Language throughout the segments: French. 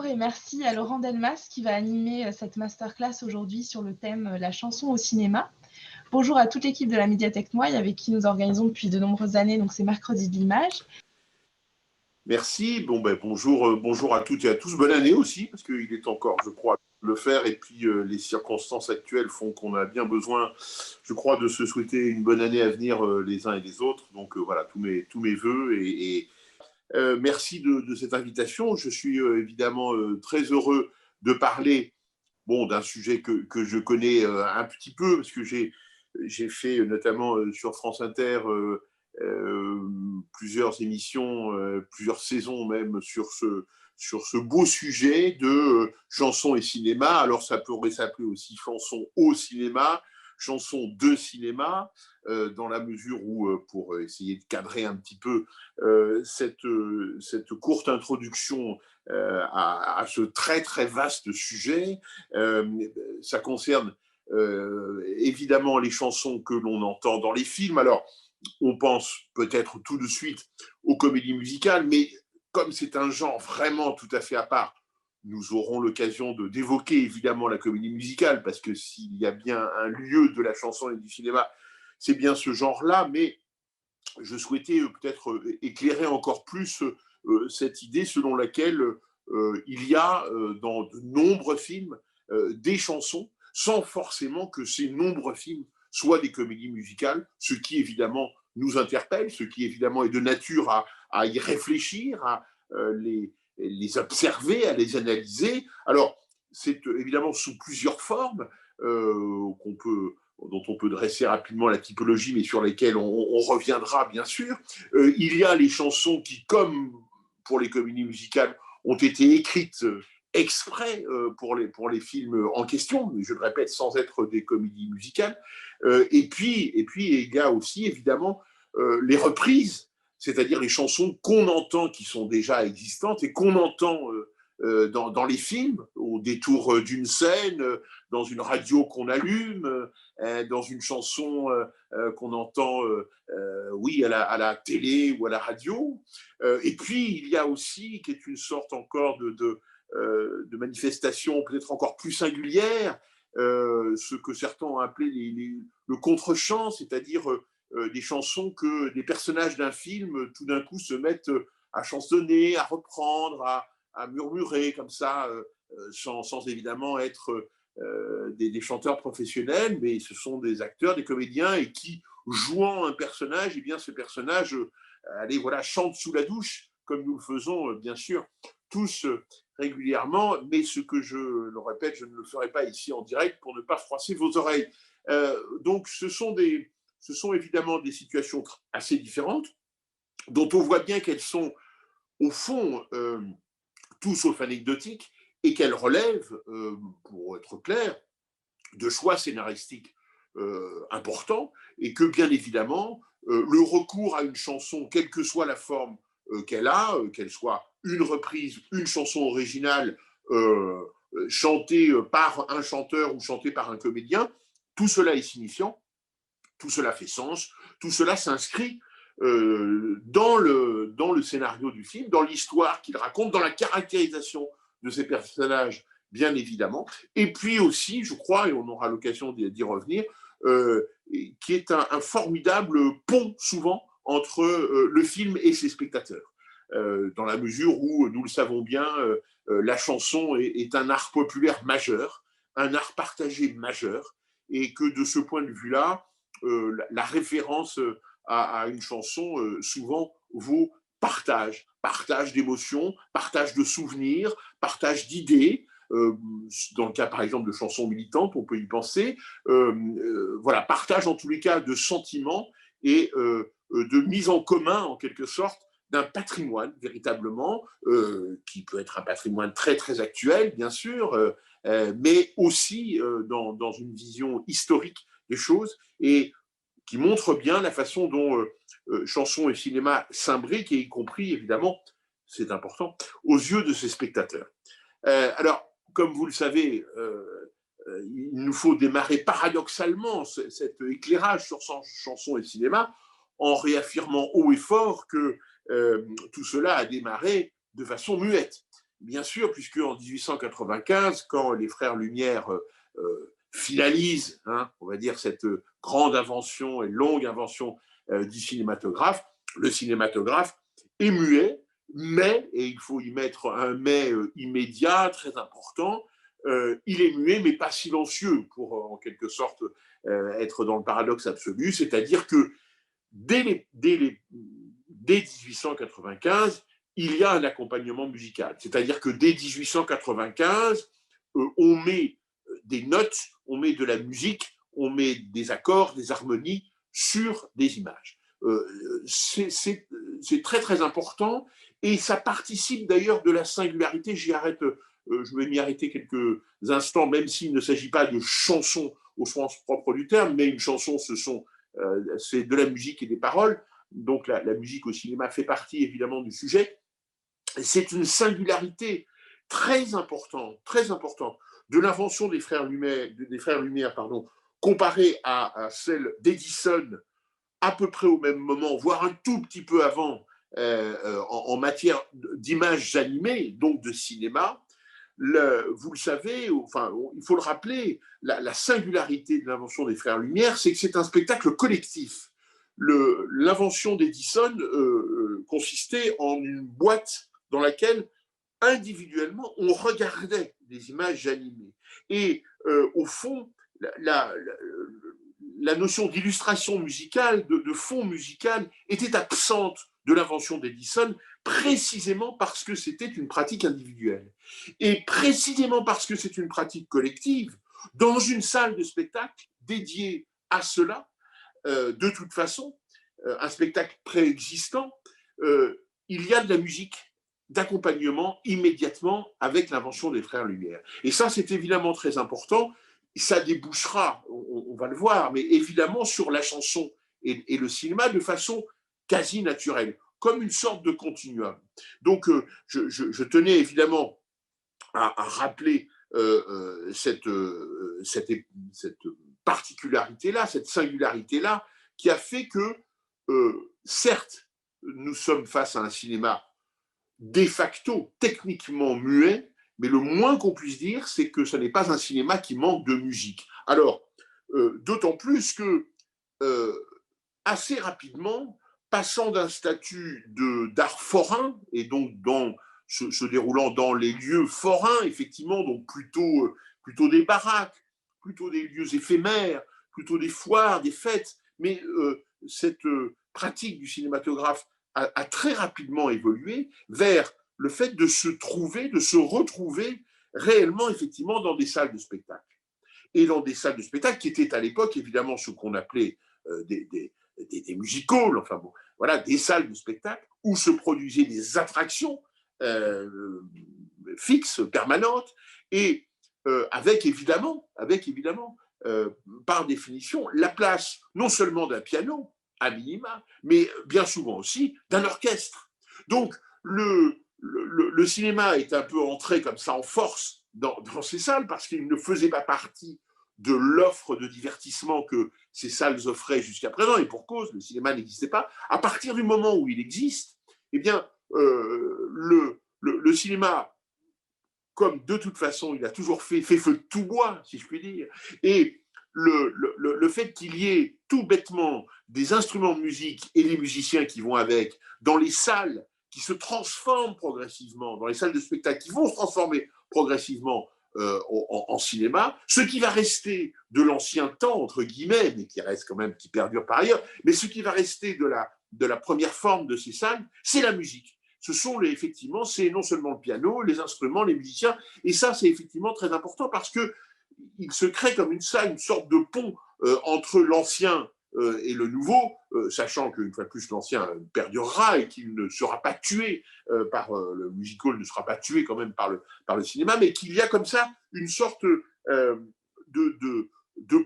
et merci à Laurent Delmas qui va animer cette masterclass aujourd'hui sur le thème la chanson au cinéma. Bonjour à toute l'équipe de la Médiathèque Noailles avec qui nous organisons depuis de nombreuses années, donc c'est Mercredi de l'Image. Merci. Bonjour à toutes et à tous. Bonne année aussi, parce qu'il est encore, je crois, de le faire. Et puis, les circonstances actuelles font qu'on a bien besoin, je crois, de se souhaiter une bonne année à venir les uns et les autres. Donc, voilà, tous mes vœux. Merci de cette invitation. Je suis évidemment très heureux de parler d'un sujet que je connais un petit peu, parce que j'ai fait notamment sur France Inter plusieurs émissions, plusieurs saisons même sur ce beau sujet de chansons et cinéma. Alors ça pourrait s'appeler aussi chansons au cinéma, chansons de cinéma, dans la mesure où, pour essayer de cadrer un petit peu cette courte introduction à ce très très vaste sujet, ça concerne évidemment les chansons que l'on entend dans les films. Alors, on pense peut-être tout de suite aux comédies musicales, mais comme c'est un genre vraiment tout à fait à part, nous aurons l'occasion d'évoquer évidemment la comédie musicale, parce que s'il y a bien un lieu de la chanson et du cinéma, c'est bien ce genre-là, mais je souhaitais peut-être éclairer encore plus cette idée selon laquelle il y a dans de nombreux films des chansons, sans forcément que ces nombreux films soient des comédies musicales, ce qui évidemment nous interpelle, ce qui évidemment est de nature à y réfléchir, à les observer, à les analyser. Alors, c'est évidemment sous plusieurs formes dont on peut dresser rapidement la typologie, mais sur lesquelles on reviendra bien sûr. Il y a les chansons qui, comme pour les comédies musicales, ont été écrites exprès pour les films en question, mais je le répète, sans être des comédies musicales. Et puis, il y a aussi évidemment les reprises, c'est-à-dire les chansons qu'on entend, qui sont déjà existantes et qu'on entend dans les films, au détour d'une scène, dans une radio qu'on allume, dans une chanson qu'on entend oui, à la télé ou à la radio. Et puis, il y a aussi, qui est une sorte encore de manifestation peut-être encore plus singulière, ce que certains ont appelé le contre-chant, c'est-à-dire des chansons que des personnages d'un film tout d'un coup se mettent à chansonner, à reprendre, à murmurer comme ça, sans évidemment être des chanteurs professionnels, mais ce sont des acteurs, des comédiens, et qui, jouant un personnage, et bien ce personnage, allez, voilà, chante sous la douche, comme nous le faisons, bien sûr, tous régulièrement, mais ce que je le répète, je ne le ferai pas ici en direct pour ne pas froisser vos oreilles. Donc, ce sont évidemment des situations assez différentes, dont on voit bien qu'elles sont, au fond, tout sauf anecdotiques, et qu'elles relèvent, pour être clair, de choix scénaristiques importants, et que bien évidemment, le recours à une chanson, quelle que soit la forme qu'elle a, qu'elle soit une reprise, une chanson originale, chantée par un chanteur ou chantée par un comédien, tout cela est signifiant, tout cela fait sens, tout cela s'inscrit dans le scénario du film, dans l'histoire qu'il raconte, dans la caractérisation de ces personnages, bien évidemment, et puis aussi, je crois, et on aura l'occasion d'y revenir, qui est un formidable pont, souvent, entre le film et ses spectateurs. Dans la mesure où, nous le savons bien, la chanson est un art populaire majeur, un art partagé majeur, et que de ce point de vue-là, la référence à une chanson, souvent, vaut partage d'émotions, partage de souvenirs, partage d'idées. Dans le cas, par exemple, de chansons militantes, on peut y penser. Voilà, partage, en tous les cas, de sentiments et de mise en commun, en quelque sorte, d'un patrimoine, véritablement, qui peut être un patrimoine très, très actuel, bien sûr, mais aussi dans une vision historique des choses, et qui montre bien la façon dont chanson et cinéma s'imbriquent, et y compris, évidemment, c'est important, aux yeux de ses spectateurs. Alors, comme vous le savez, il nous faut démarrer paradoxalement cet éclairage sur chanson et cinéma en réaffirmant haut et fort que tout cela a démarré de façon muette. bien sûr, puisque en 1895, quand les frères Lumière finalisent, hein, on va dire, cette grande invention et longue invention du cinématographe, le cinématographe est muet, mais, et il faut y mettre un mais immédiat, très important, il est muet, mais pas silencieux, pour en quelque sorte être dans le paradoxe absolu, c'est-à-dire que dès 1895, il y a un accompagnement musical. C'est-à-dire que dès 1895, on met des notes, on met de la musique, on met des accords, des harmonies sur des images. C'est très très important et ça participe d'ailleurs de la singularité. Je vais m'y arrêter quelques instants, même s'il ne s'agit pas de chansons au sens propre du terme, mais une chanson, c'est de la musique et des paroles. Donc la musique au cinéma fait partie évidemment du sujet. C'est une singularité très importante de l'invention des frères Lumière, comparée à celle d'Edison à peu près au même moment, voire un tout petit peu avant, en matière d'images animées, donc de cinéma. Vous le savez, enfin, il faut le rappeler, la singularité de l'invention des frères Lumière, c'est que c'est un spectacle collectif. L'invention d'Edison consistait en une boîte dans laquelle individuellement on regardait des images animées. Et au fond, la notion d'illustration musicale, de fond musical, était absente de l'invention d'Edison, précisément parce que c'était une pratique individuelle. Et précisément parce que c'est une pratique collective, dans une salle de spectacle dédiée à cela, de toute façon, un spectacle préexistant, il y a de la musique d'accompagnement immédiatement avec l'invention des frères Lumière. Et ça, c'est évidemment très important. Ça débouchera, on va le voir, mais évidemment sur la chanson et le cinéma de façon quasi naturelle, comme une sorte de continuum. Donc, je tenais évidemment à rappeler cette particularité-là, cette singularité-là, qui a fait que, certes, nous sommes face à un cinéma de facto techniquement muet, mais le moins qu'on puisse dire, c'est que ce n'est pas un cinéma qui manque de musique. Alors, d'autant plus que, assez rapidement, passant d'un statut d'art forain, et donc se déroulant dans les lieux forains, effectivement, donc plutôt des baraques, plutôt des lieux éphémères, plutôt des foires, des fêtes, mais cette pratique du cinématographe a très rapidement évolué vers le fait de se retrouver réellement, effectivement, dans des salles de spectacle. Et dans des salles de spectacle qui étaient à l'époque, évidemment, ce qu'on appelait des music halls, enfin bon, voilà, des salles de spectacle où se produisaient des attractions fixes, permanentes, et avec évidemment par définition, la place non seulement d'un piano, à minima, mais bien souvent aussi d'un orchestre. Donc, le cinéma est un peu entré comme ça en force dans ces salles parce qu'il ne faisait pas partie de l'offre de divertissement que ces salles offraient jusqu'à présent, et pour cause, le cinéma n'existait pas. À partir du moment où il existe, eh bien, le cinéma, comme de toute façon, il a toujours fait feu de tout bois, si je puis dire, et le fait qu'il y ait tout bêtement des instruments de musique et les musiciens qui vont avec, dans les salles qui se transforment progressivement, dans les salles de spectacle qui vont se transformer progressivement en cinéma, ce qui va rester de l'ancien temps, entre guillemets, mais qui reste quand même, qui perdure par ailleurs, mais ce qui va rester de la première forme de ces salles, c'est la musique. Effectivement, c'est non seulement le piano, les instruments, les musiciens, et ça, c'est effectivement très important parce que il se crée comme une sorte de pont entre l'ancien et le nouveau, sachant qu'une fois de plus, l'ancien perdurera et qu'il ne sera pas tué le musical ne sera pas tué quand même par le cinéma, mais qu'il y a comme ça une sorte de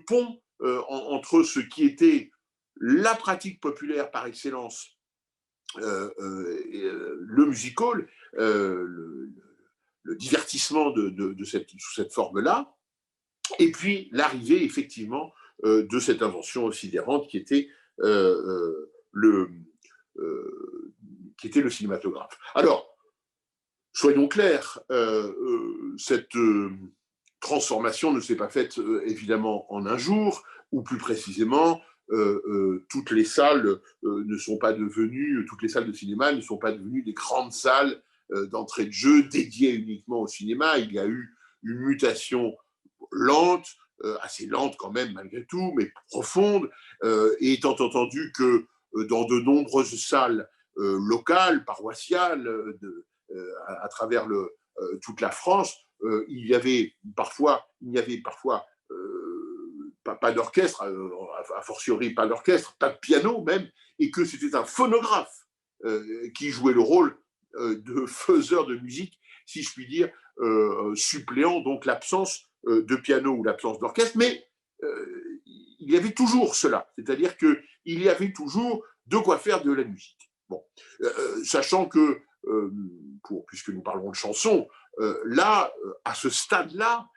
pont entre ce qui était la pratique populaire par excellence, le musical, le divertissement sous cette forme-là, et puis l'arrivée effectivement de cette invention sidérante qui était le cinématographe. Alors, soyons clairs, cette transformation ne s'est pas faite évidemment en un jour, ou plus précisément, toutes les salles ne sont pas devenues, toutes les salles de cinéma ne sont pas devenues des grandes salles d'entrée de jeu dédiées uniquement au cinéma. Il y a eu une mutation lente, assez lente quand même malgré tout, mais profonde, et étant entendu que dans de nombreuses salles locales, paroissiales, à travers toute la France, il y avait parfois pas d'orchestre, a fortiori pas d'orchestre, pas de piano même, et que c'était un phonographe qui jouait le rôle de faiseur de musique, si je puis dire, suppléant donc l'absence de piano ou l'absence d'orchestre, mais il y avait toujours cela, c'est-à-dire qu'il y avait toujours de quoi faire de la musique. Bon, sachant que, puisque nous parlons de chansons, là, à ce stade-là,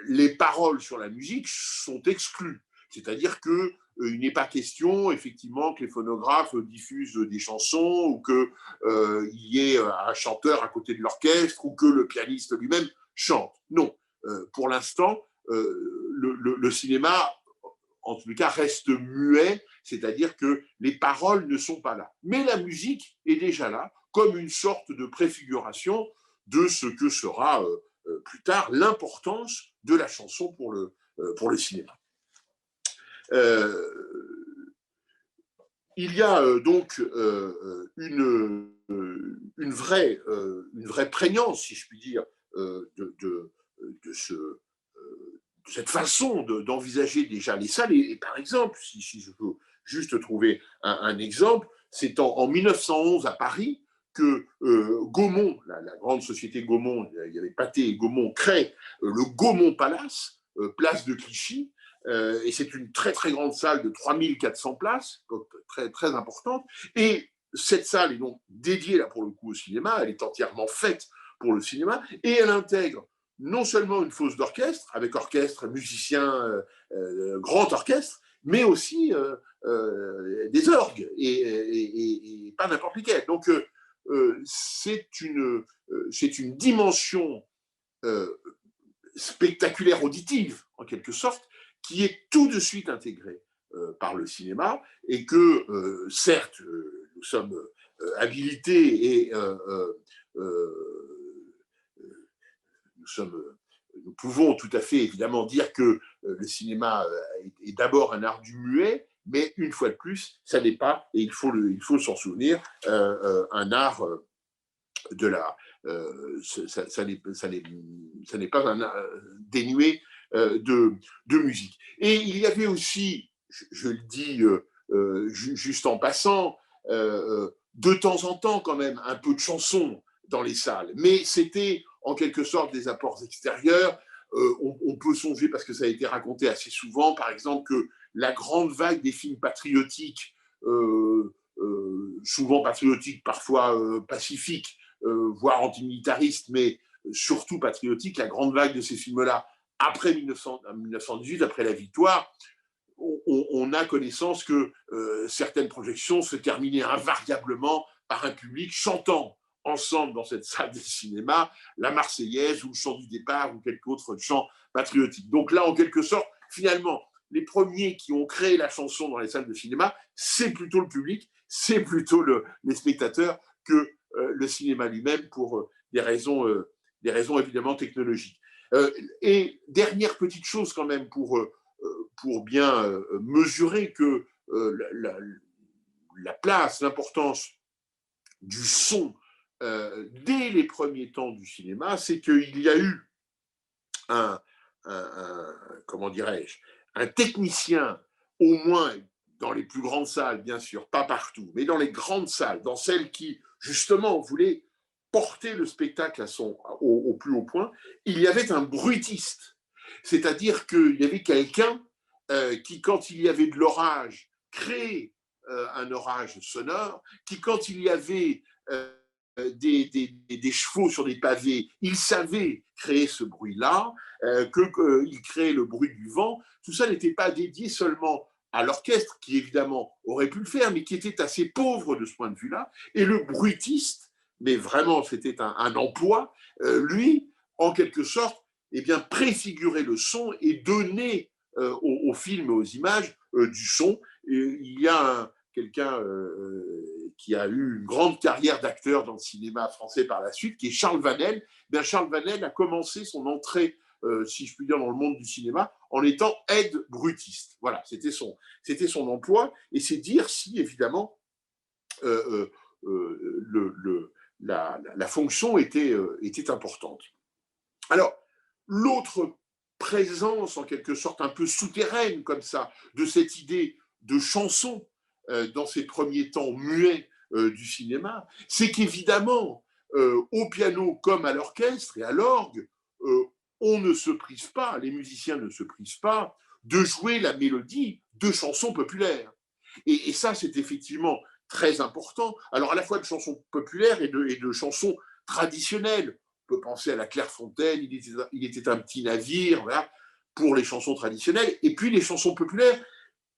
les paroles sur la musique sont exclues. C'est-à-dire qu'il n'est pas question, effectivement, que les phonographes diffusent des chansons ou qu'il y ait un chanteur à côté de l'orchestre ou que le pianiste lui-même chante. Non. Pour l'instant, le cinéma, en tout cas, reste muet, c'est-à-dire que les paroles ne sont pas là. Mais la musique est déjà là, comme une sorte de préfiguration de ce que sera plus tard l'importance de la chanson pour le cinéma. Il y a donc une vraie prégnance, si je puis dire, de cette façon d'envisager déjà les salles. Et par exemple, si je peux juste trouver un exemple, c'est en 1911 à Paris que Gaumont, la grande société Gaumont, il y avait Pathé et Gaumont, crée le Gaumont Palace, place de Clichy, et c'est une très très grande salle de 3400 places, donc très, très importante, et cette salle est donc dédiée là pour le coup au cinéma, elle est entièrement faite pour le cinéma, et elle intègre non seulement une fosse d'orchestre, avec orchestre, musiciens, grand orchestre, mais aussi des orgues, et pas n'importe lesquels. Donc, c'est une dimension spectaculaire auditive, en quelque sorte, qui est tout de suite intégrée par le cinéma, et que, certes, nous sommes habilités et nous pouvons tout à fait évidemment dire que le cinéma est d'abord un art du muet, mais une fois de plus, ça n'est pas, et il faut s'en souvenir, un art de la... ça n'est pas un art dénué de musique. Et il y avait aussi, je le dis juste en passant, de temps en temps quand même un peu de chansons dans les salles, mais c'était en quelque sorte des apports extérieurs. On peut songer, parce que ça a été raconté assez souvent, par exemple, que la grande vague des films patriotiques, souvent patriotiques, parfois pacifiques, voire antimilitaristes, mais surtout patriotiques, la grande vague de ces films-là, après 1918, après la victoire, on a connaissance que certaines projections se terminaient invariablement par un public chantant ensemble dans cette salle de cinéma la Marseillaise ou le chant du départ ou quelque autre chant patriotique. Donc là, en quelque sorte, finalement, les premiers qui ont créé la chanson dans les salles de cinéma, c'est plutôt le public, c'est plutôt les spectateurs que le cinéma lui-même, pour des raisons évidemment technologiques. Et dernière petite chose quand même pour bien mesurer que la place, l'importance du son dès les premiers temps du cinéma, c'est qu'il y a eu comment dirais-je, un technicien, au moins dans les plus grandes salles, bien sûr, pas partout, mais dans les grandes salles, dans celles qui, justement, voulaient porter le spectacle au plus haut point, il y avait un bruitiste. C'est-à-dire qu'il y avait quelqu'un qui, quand il y avait de l'orage, créait un orage sonore, qui, quand il y avait des chevaux sur des pavés, il savait créer ce bruit-là, qu'il créait le bruit du vent. Tout ça n'était pas dédié seulement à l'orchestre, qui évidemment aurait pu le faire, mais qui était assez pauvre de ce point de vue-là. Et le bruitiste mais vraiment c'était un emploi, lui, en quelque sorte, eh bien, préfigurer le son et donner au film et aux images du son. Et il y a quelqu'un qui a eu une grande carrière d'acteur dans le cinéma français par la suite, qui est Charles Vanel. Bien, Charles Vanel a commencé son entrée, si je puis dire, dans le monde du cinéma en étant aide-brutiste. Voilà, c'était son emploi, et c'est dire si, évidemment, la fonction était importante. Alors, l'autre présence, en quelque sorte, un peu souterraine, comme ça, de cette idée de chanson dans ces premiers temps muets du cinéma, c'est qu'évidemment, au piano comme à l'orchestre et à l'orgue, on ne se prive pas, les musiciens ne se privent pas de jouer la mélodie de chansons populaires. Et ça, c'est effectivement très important. Alors, à la fois de chansons populaires et de chansons traditionnelles. On peut penser à la Clairefontaine, il était un petit navire, voilà, pour les chansons traditionnelles. Et puis les chansons populaires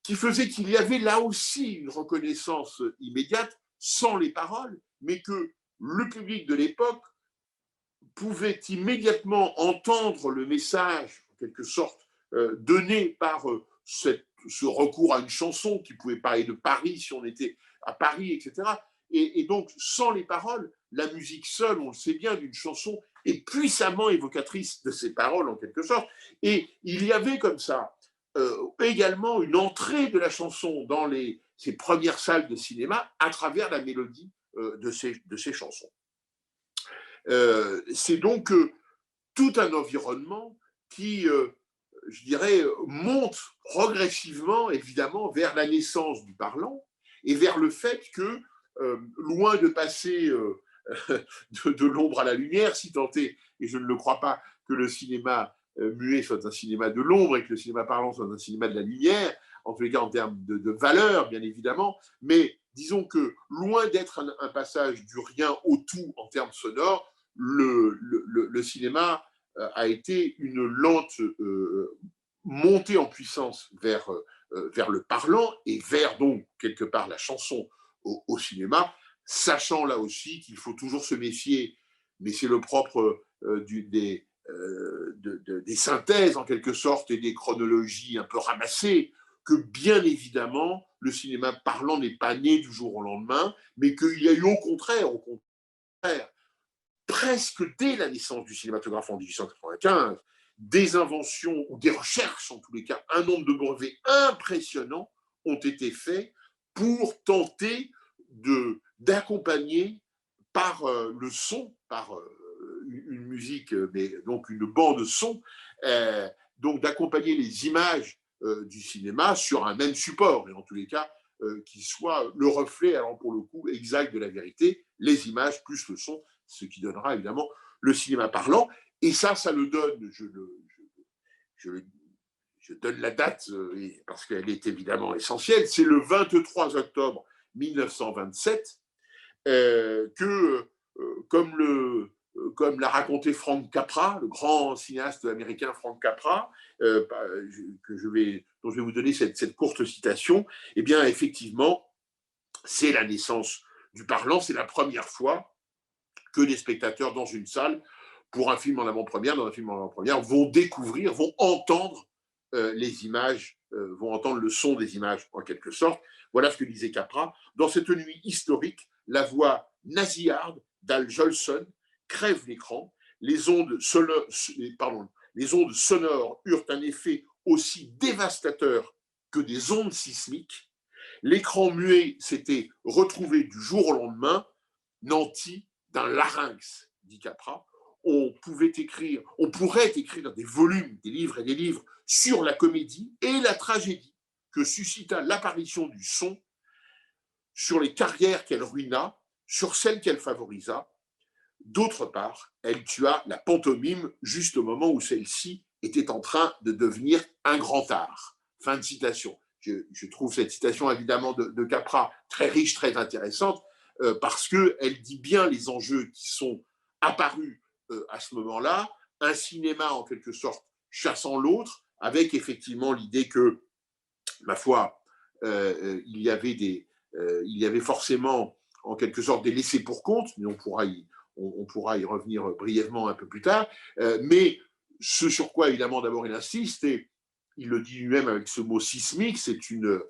qui faisaient qu'il y avait là aussi une reconnaissance immédiate, sans les paroles, mais que le public de l'époque pouvait immédiatement entendre le message, en quelque sorte, donné par ce recours à une chanson qui pouvait parler de Paris si on était à Paris, etc. Et donc, sans les paroles, la musique seule, on le sait bien, d'une chanson est puissamment évocatrice de ses paroles, en quelque sorte. Et il y avait comme ça également une entrée de la chanson dans ces premières salles de cinéma à travers la mélodie de ces chansons. C'est donc tout un environnement qui, je dirais, monte progressivement, évidemment, vers la naissance du parlant et vers le fait que, loin de passer de l'ombre à la lumière, si tant est, et je ne le crois pas, que le cinéma muet soit un cinéma de l'ombre et que le cinéma parlant soit un cinéma de la lumière, en tous les cas en termes de valeur, bien évidemment, mais disons que loin d'être un passage du rien au tout en termes sonores, le cinéma a été une lente montée en puissance vers le parlant et vers donc quelque part la chanson au cinéma, sachant là aussi qu'il faut toujours se méfier, mais c'est le propre des synthèses en quelque sorte et des chronologies un peu ramassées, que bien évidemment le cinéma parlant n'est pas né du jour au lendemain, mais qu'il y a eu au contraire, presque dès la naissance du cinématographe en 1895, des inventions ou des recherches, en tous les cas, un nombre de brevets impressionnants ont été faits pour tenter d'accompagner par le son, par une musique, mais donc une bande son, donc d'accompagner les images du cinéma sur un même support, et en tous les cas, qui soit le reflet, alors pour le coup, exact de la vérité, les images plus le son, ce qui donnera évidemment le cinéma parlant. Et ça le donne, je donne la date parce qu'elle est évidemment essentielle, c'est le 23 octobre 1927 que, comme l'a raconté Frank Capra, le grand cinéaste américain Frank Capra, dont je vais vous donner cette courte citation, eh bien effectivement, c'est la naissance du parlant, c'est la première fois que les spectateurs dans une salle, pour un film en avant-première, vont découvrir, vont entendre les images, vont entendre le son des images en quelque sorte. Voilà ce que disait Capra. Dans cette nuit historique, la voix nasillarde d'Al Jolson crève l'écran. Les ondes sonores eurent un effet aussi dévastateur que des ondes sismiques. L'écran muet s'était retrouvé du jour au lendemain, nanti d'un larynx, dit Capra. On pourrait écrire des volumes, des livres et des livres sur la comédie et la tragédie que suscita l'apparition du son, sur les carrières qu'elle ruina, sur celles qu'elle favorisa. D'autre part, elle tua la pantomime juste au moment où celle-ci était en train de devenir un grand art. Fin de citation. Je trouve cette citation évidemment de Capra très riche, très intéressante, parce qu'elle dit bien les enjeux qui sont apparus à ce moment-là, un cinéma en quelque sorte chassant l'autre, avec effectivement l'idée que, ma foi, il y avait forcément en quelque sorte des laissés pour compte, mais on pourra y revenir brièvement un peu plus tard. Mais ce sur quoi, évidemment, d'abord il insiste, et il le dit lui-même avec ce mot sismique, c'est une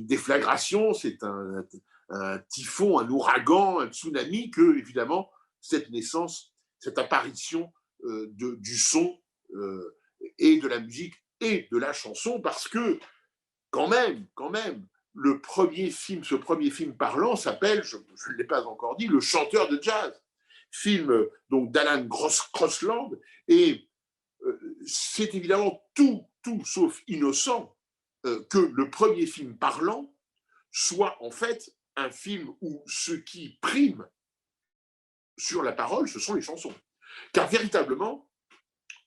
déflagration, c'est un typhon, un ouragan, un tsunami que, évidemment, cette naissance, cette apparition du son et de la musique et de la chanson, parce que, quand même, ce premier film parlant s'appelle, je ne l'ai pas encore dit, Le chanteur de jazz, film donc d'Alan Crosland, et c'est évidemment tout sauf innocent que le premier film parlant soit en fait un film où ce qui prime sur la parole, ce sont les chansons. Car véritablement,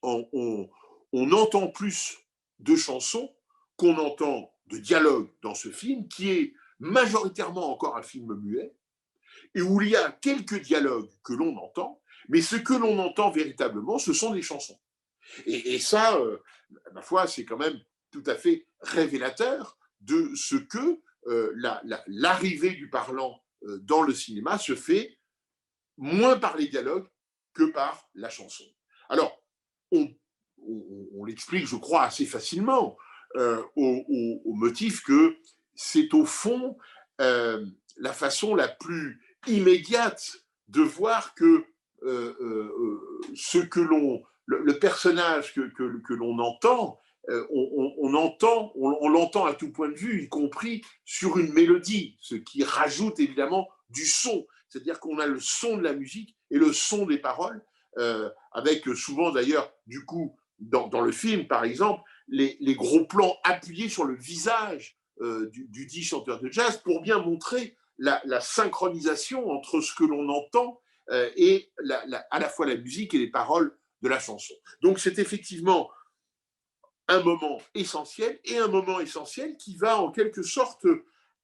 on entend plus de chansons qu'on entend de dialogues dans ce film, qui est majoritairement encore un film muet, et où il y a quelques dialogues que l'on entend, mais ce que l'on entend véritablement, ce sont des chansons. Et ça, ma foi, c'est quand même tout à fait révélateur de ce que l'arrivée du parlant dans le cinéma se fait moins par les dialogues que par la chanson. Alors, on l'explique, je crois, assez facilement au motif que c'est au fond la façon la plus immédiate de voir que ce que le personnage que l'on entend, on l'entend à tout point de vue, y compris sur une mélodie, ce qui rajoute évidemment du son. C'est-à-dire qu'on a le son de la musique et le son des paroles, avec souvent d'ailleurs, du coup, dans le film, par exemple, les gros plans appuyés sur le visage du dit chanteur de jazz pour bien montrer la synchronisation entre ce que l'on entend et à la fois la musique et les paroles de la chanson. Donc c'est effectivement un moment essentiel, et un moment essentiel qui va en quelque sorte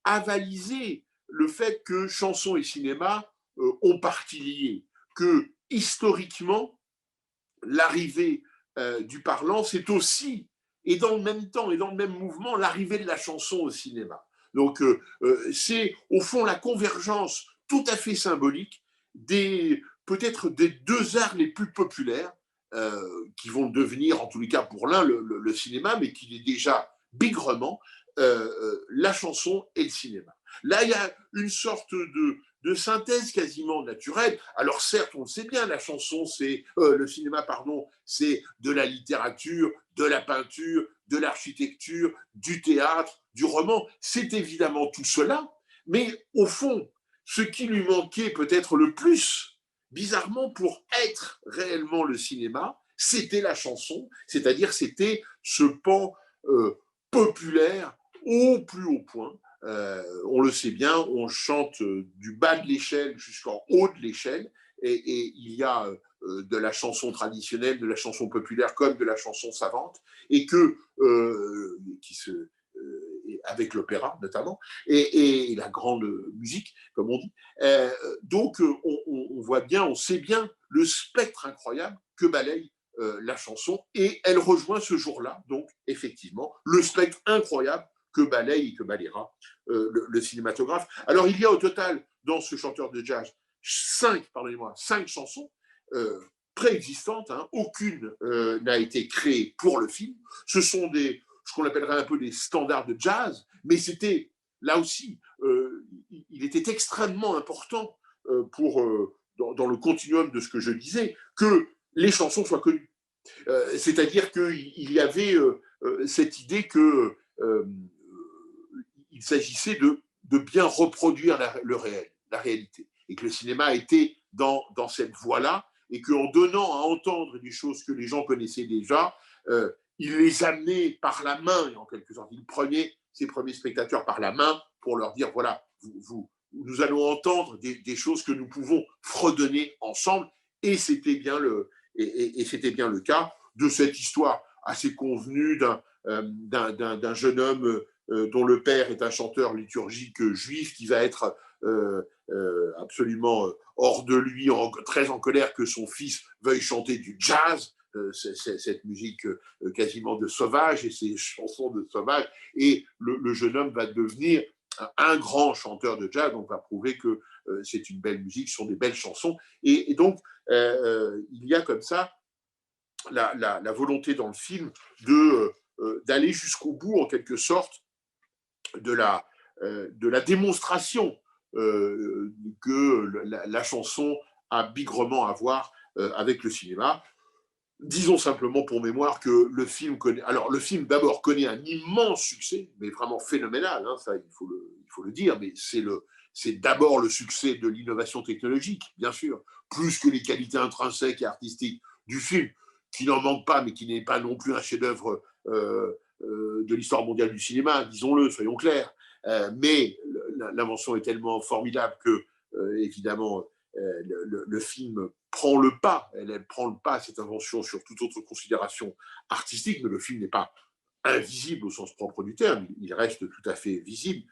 avaliser le fait que chanson et cinéma ont partie liée, que historiquement, l'arrivée du parlant, c'est aussi, et dans le même temps, et dans le même mouvement, l'arrivée de la chanson au cinéma. Donc c'est au fond la convergence tout à fait symbolique peut-être des deux arts les plus populaires, qui vont devenir, en tous les cas pour l'un, le cinéma, mais qui est déjà bigrement la chanson et le cinéma. Là, il y a une sorte de synthèse quasiment naturelle. Alors certes, on le sait bien, la chanson, le cinéma, pardon, c'est de la littérature, de la peinture, de l'architecture, du théâtre, du roman. C'est évidemment tout cela, mais au fond, ce qui lui manquait peut-être le plus, bizarrement, pour être réellement le cinéma, c'était la chanson, c'est-à-dire c'était ce pan populaire au plus haut point. On le sait bien, on chante du bas de l'échelle jusqu'en haut de l'échelle, et il y a de la chanson traditionnelle, de la chanson populaire comme de la chanson savante, et que avec l'opéra notamment, et la grande musique, comme on dit. Donc on voit bien, on sait bien le spectre incroyable que balaye la chanson, et elle rejoint ce jour-là, donc effectivement, le spectre incroyable que balaye et que balayera le cinématographe. Alors il y a au total, dans ce chanteur de jazz, 5 chansons préexistantes, hein. Aucune n'a été créée pour le film. Ce sont ce qu'on appellerait un peu des standards de jazz, mais c'était, là aussi, il était extrêmement important dans le continuum de ce que je disais, que les chansons soient connues. C'est-à-dire qu'il y avait cette idée que il s'agissait de bien reproduire le réel, la réalité, et que le cinéma était dans cette voie-là, et qu'en donnant à entendre des choses que les gens connaissaient déjà, il les amenait par la main, et en quelque sorte, il prenait ses premiers spectateurs par la main pour leur dire, voilà, nous allons entendre des choses que nous pouvons fredonner ensemble, et c'était bien le cas de cette histoire assez convenue d'un jeune homme dont le père est un chanteur liturgique juif qui va être absolument hors de lui, très en colère que son fils veuille chanter du jazz, cette musique quasiment de sauvage, et ces chansons de sauvage, et le jeune homme va devenir un grand chanteur de jazz, donc va prouver que c'est une belle musique, ce sont des belles chansons. Et donc, il y a comme ça la volonté dans le film d'aller jusqu'au bout, en quelque sorte, de la démonstration que la chanson a bigrement à voir avec le cinéma. Disons simplement pour mémoire que le film connaît. Alors, le film d'abord connaît un immense succès, mais vraiment phénoménal, hein, ça il faut le dire, mais c'est d'abord le succès de l'innovation technologique, bien sûr, plus que les qualités intrinsèques et artistiques du film, qui n'en manque pas, mais qui n'est pas non plus un chef-d'œuvre de l'histoire mondiale du cinéma, disons-le, soyons clairs. Mais l'invention est tellement formidable que, évidemment, le film prend le pas, elle prend le pas, cette invention, sur toute autre considération artistique, mais le film n'est pas invisible au sens propre du terme, il reste tout à fait visible.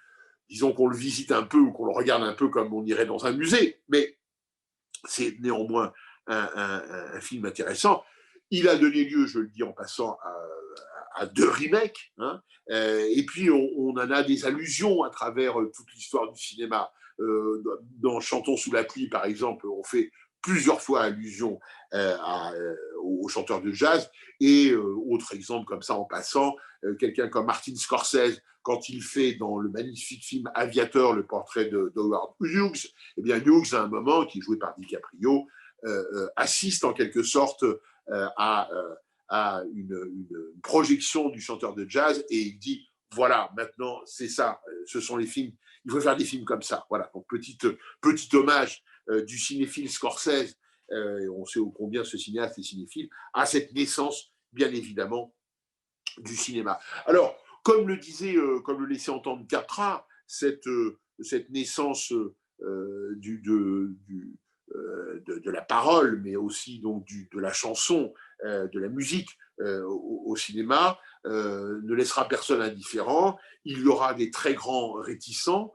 Disons qu'on le visite un peu ou qu'on le regarde un peu comme on irait dans un musée, mais c'est néanmoins un film intéressant. Il a donné lieu, je le dis en passant, à 2 remakes, hein, et puis on en a des allusions à travers toute l'histoire du cinéma. Dans Chantons sous la pluie, par exemple, on fait plusieurs fois allusion aux chanteurs de jazz. Et autre exemple comme ça en passant, quelqu'un comme Martin Scorsese, quand il fait dans le magnifique film Aviator le portrait d'Howard Hughes, eh bien Hughes, à un moment, qui est joué par DiCaprio, assiste en quelque sorte à une projection du chanteur de jazz, et il dit voilà, maintenant c'est ça, ce sont les films, il faut faire des films comme ça. Voilà, donc petit hommage du cinéphile Scorsese, on sait combien ce cinéaste est cinéphile, à cette naissance, bien évidemment, du cinéma. Alors, comme le disait, comme le laissait entendre Capra, cette naissance de la parole, mais aussi donc de la chanson, de la musique au cinéma, ne laissera personne indifférent. Il y aura des très grands réticents,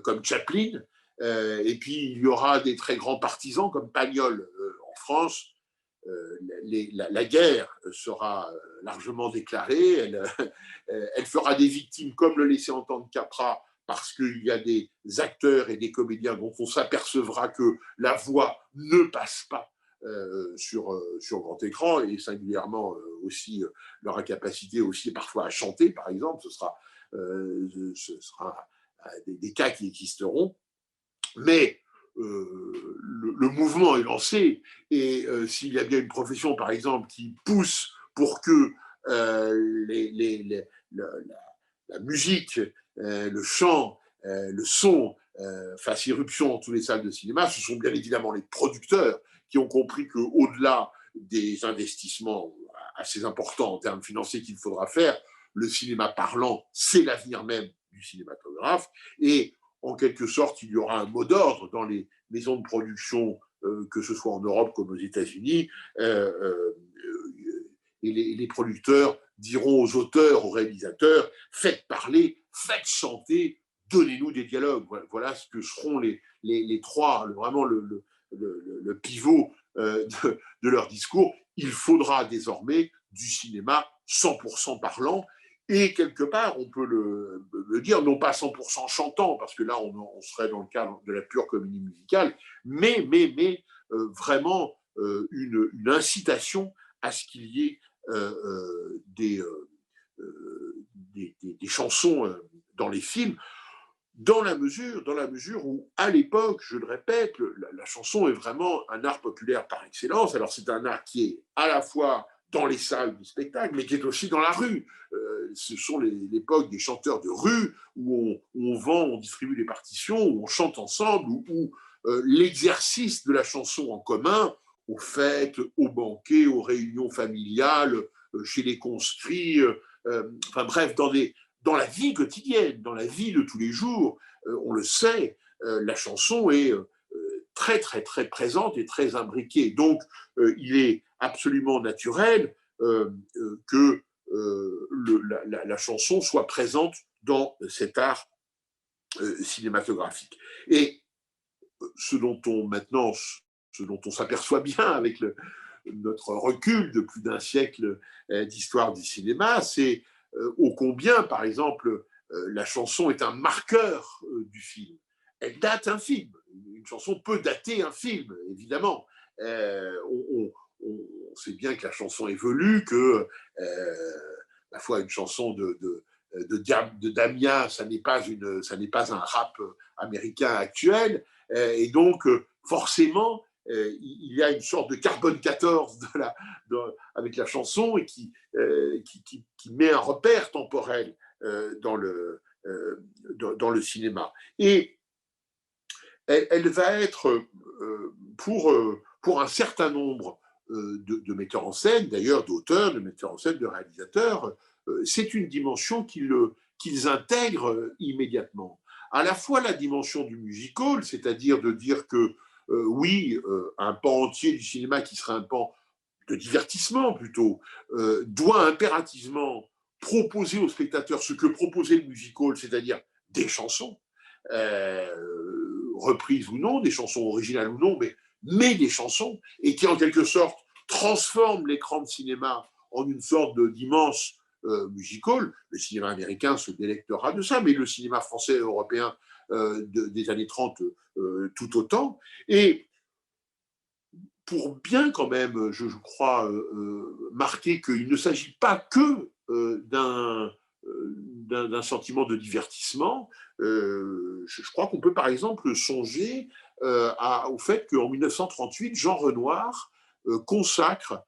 comme Chaplin, et puis il y aura des très grands partisans, comme Pagnol en France. La guerre sera largement déclarée, elle fera des victimes, comme le laissait entendre Capra, parce qu'il y a des acteurs et des comédiens dont on s'apercevra que la voix ne passe pas sur grand écran, et singulièrement aussi leur incapacité aussi parfois à chanter, par exemple, ce sera des cas qui existeront. Mais le mouvement est lancé, et s'il y a bien une profession, par exemple, qui pousse pour que la musique, le chant, le son fasse irruption dans toutes les salles de cinéma, ce sont bien évidemment les producteurs qui ont compris qu'au-delà des investissements assez importants en termes financiers qu'il faudra faire, le cinéma parlant, c'est l'avenir même du cinématographe, et en quelque sorte, il y aura un mot d'ordre dans les maisons de production, que ce soit en Europe comme aux États-Unis, et les producteurs diront aux auteurs, aux réalisateurs, faites parler, faites chanter, donnez-nous des dialogues. Voilà ce que seront les trois, vraiment le pivot de leur discours. Il faudra désormais du cinéma 100% parlant, et quelque part, on peut le dire, non pas 100% chantant, parce que là, on serait dans le cadre de la pure comédie musicale, mais vraiment une incitation à ce qu'il y ait des chansons dans les films, dans la mesure où, à l'époque, je le répète, la chanson est vraiment un art populaire par excellence. Alors, c'est un art qui est à la fois dans les salles du spectacle, mais qui est aussi dans la rue. Ce sont l'époque des chanteurs de rue, où on vend, on distribue des partitions, où on chante ensemble, où l'exercice de la chanson en commun, aux fêtes, aux banquets, aux réunions familiales, chez les conscrits, enfin bref, dans la vie quotidienne, dans la vie de tous les jours, on le sait, la chanson est très, très, très présente et très imbriquée. Donc, il est absolument naturel que la chanson soit présente dans cet art cinématographique. Et ce dont on s'aperçoit bien avec notre recul de plus d'un siècle d'histoire du cinéma, c'est ô combien, par exemple, la chanson est un marqueur du film. Elle date un film. Une chanson peut dater un film, évidemment. On sait bien que la chanson évolue, que la fois une chanson de Damien, ça n'est pas un rap américain actuel, et donc forcément il y a une sorte de carbone 14 avec la chanson et qui met un repère temporel dans le cinéma. Et elle va être pour un certain nombre de metteurs en scène, d'ailleurs d'auteurs, de metteurs en scène, de réalisateurs, c'est une dimension qu'ils intègrent immédiatement. À la fois la dimension du musical, c'est-à-dire de dire que oui, un pan entier du cinéma qui serait un pan de divertissement plutôt, doit impérativement proposer aux spectateurs ce que proposait le musical, c'est-à-dire des chansons, reprises ou non, des chansons originales ou non, mais des chansons, et qui en quelque sorte transforment l'écran de cinéma en une sorte d'immense musical. Le cinéma américain se délectera de ça, mais le cinéma français et européen des années 30 tout autant. Et pour bien quand même, je crois, marquer qu'il ne s'agit pas que d'un sentiment de divertissement, je crois qu'on peut par exemple songer au fait qu'en 1938, Jean Renoir consacre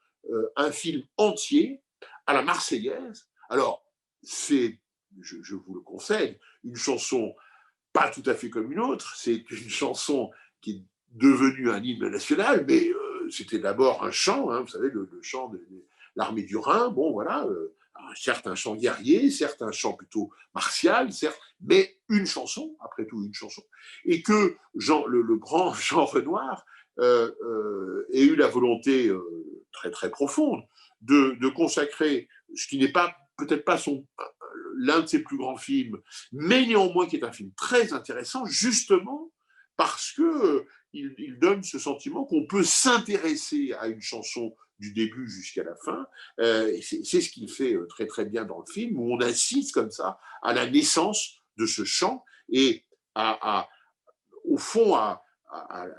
un film entier à la Marseillaise. Alors, c'est, je vous le concède, une chanson pas tout à fait comme une autre, c'est une chanson qui est devenue un hymne national, mais c'était d'abord un chant, hein, vous savez, le chant de l'armée du Rhin, bon voilà, certes un chant guerrier, certes un chant plutôt martial, certes, mais une chanson, après tout une chanson, et que le grand Jean Renoir ait eu la volonté très très profonde de consacrer ce qui n'est pas peut-être pas l'un de ses plus grands films, mais néanmoins qui est un film très intéressant, justement parce que il donne ce sentiment qu'on peut s'intéresser à une chanson du début jusqu'à la fin. Et c'est ce qu'il fait très très bien dans le film, où on assiste comme ça à la naissance de ce chant et au fond à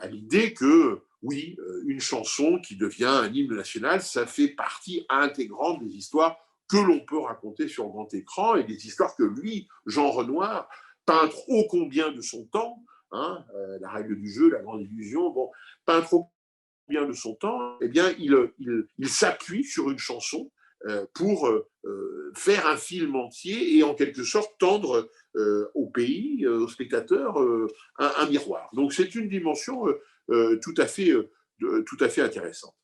l'idée que oui, une chanson qui devient un hymne national, ça fait partie intégrante des histoires que l'on peut raconter sur grand écran et des histoires que lui, Jean Renoir, peintre ô combien de son temps, hein, la règle du jeu, la grande illusion, bon, peintre ô combien de son temps, eh bien, il s'appuie sur une chanson pour faire un film entier et en quelque sorte tendre au pays, aux spectateurs, un miroir. Donc c'est une dimension tout à fait intéressante.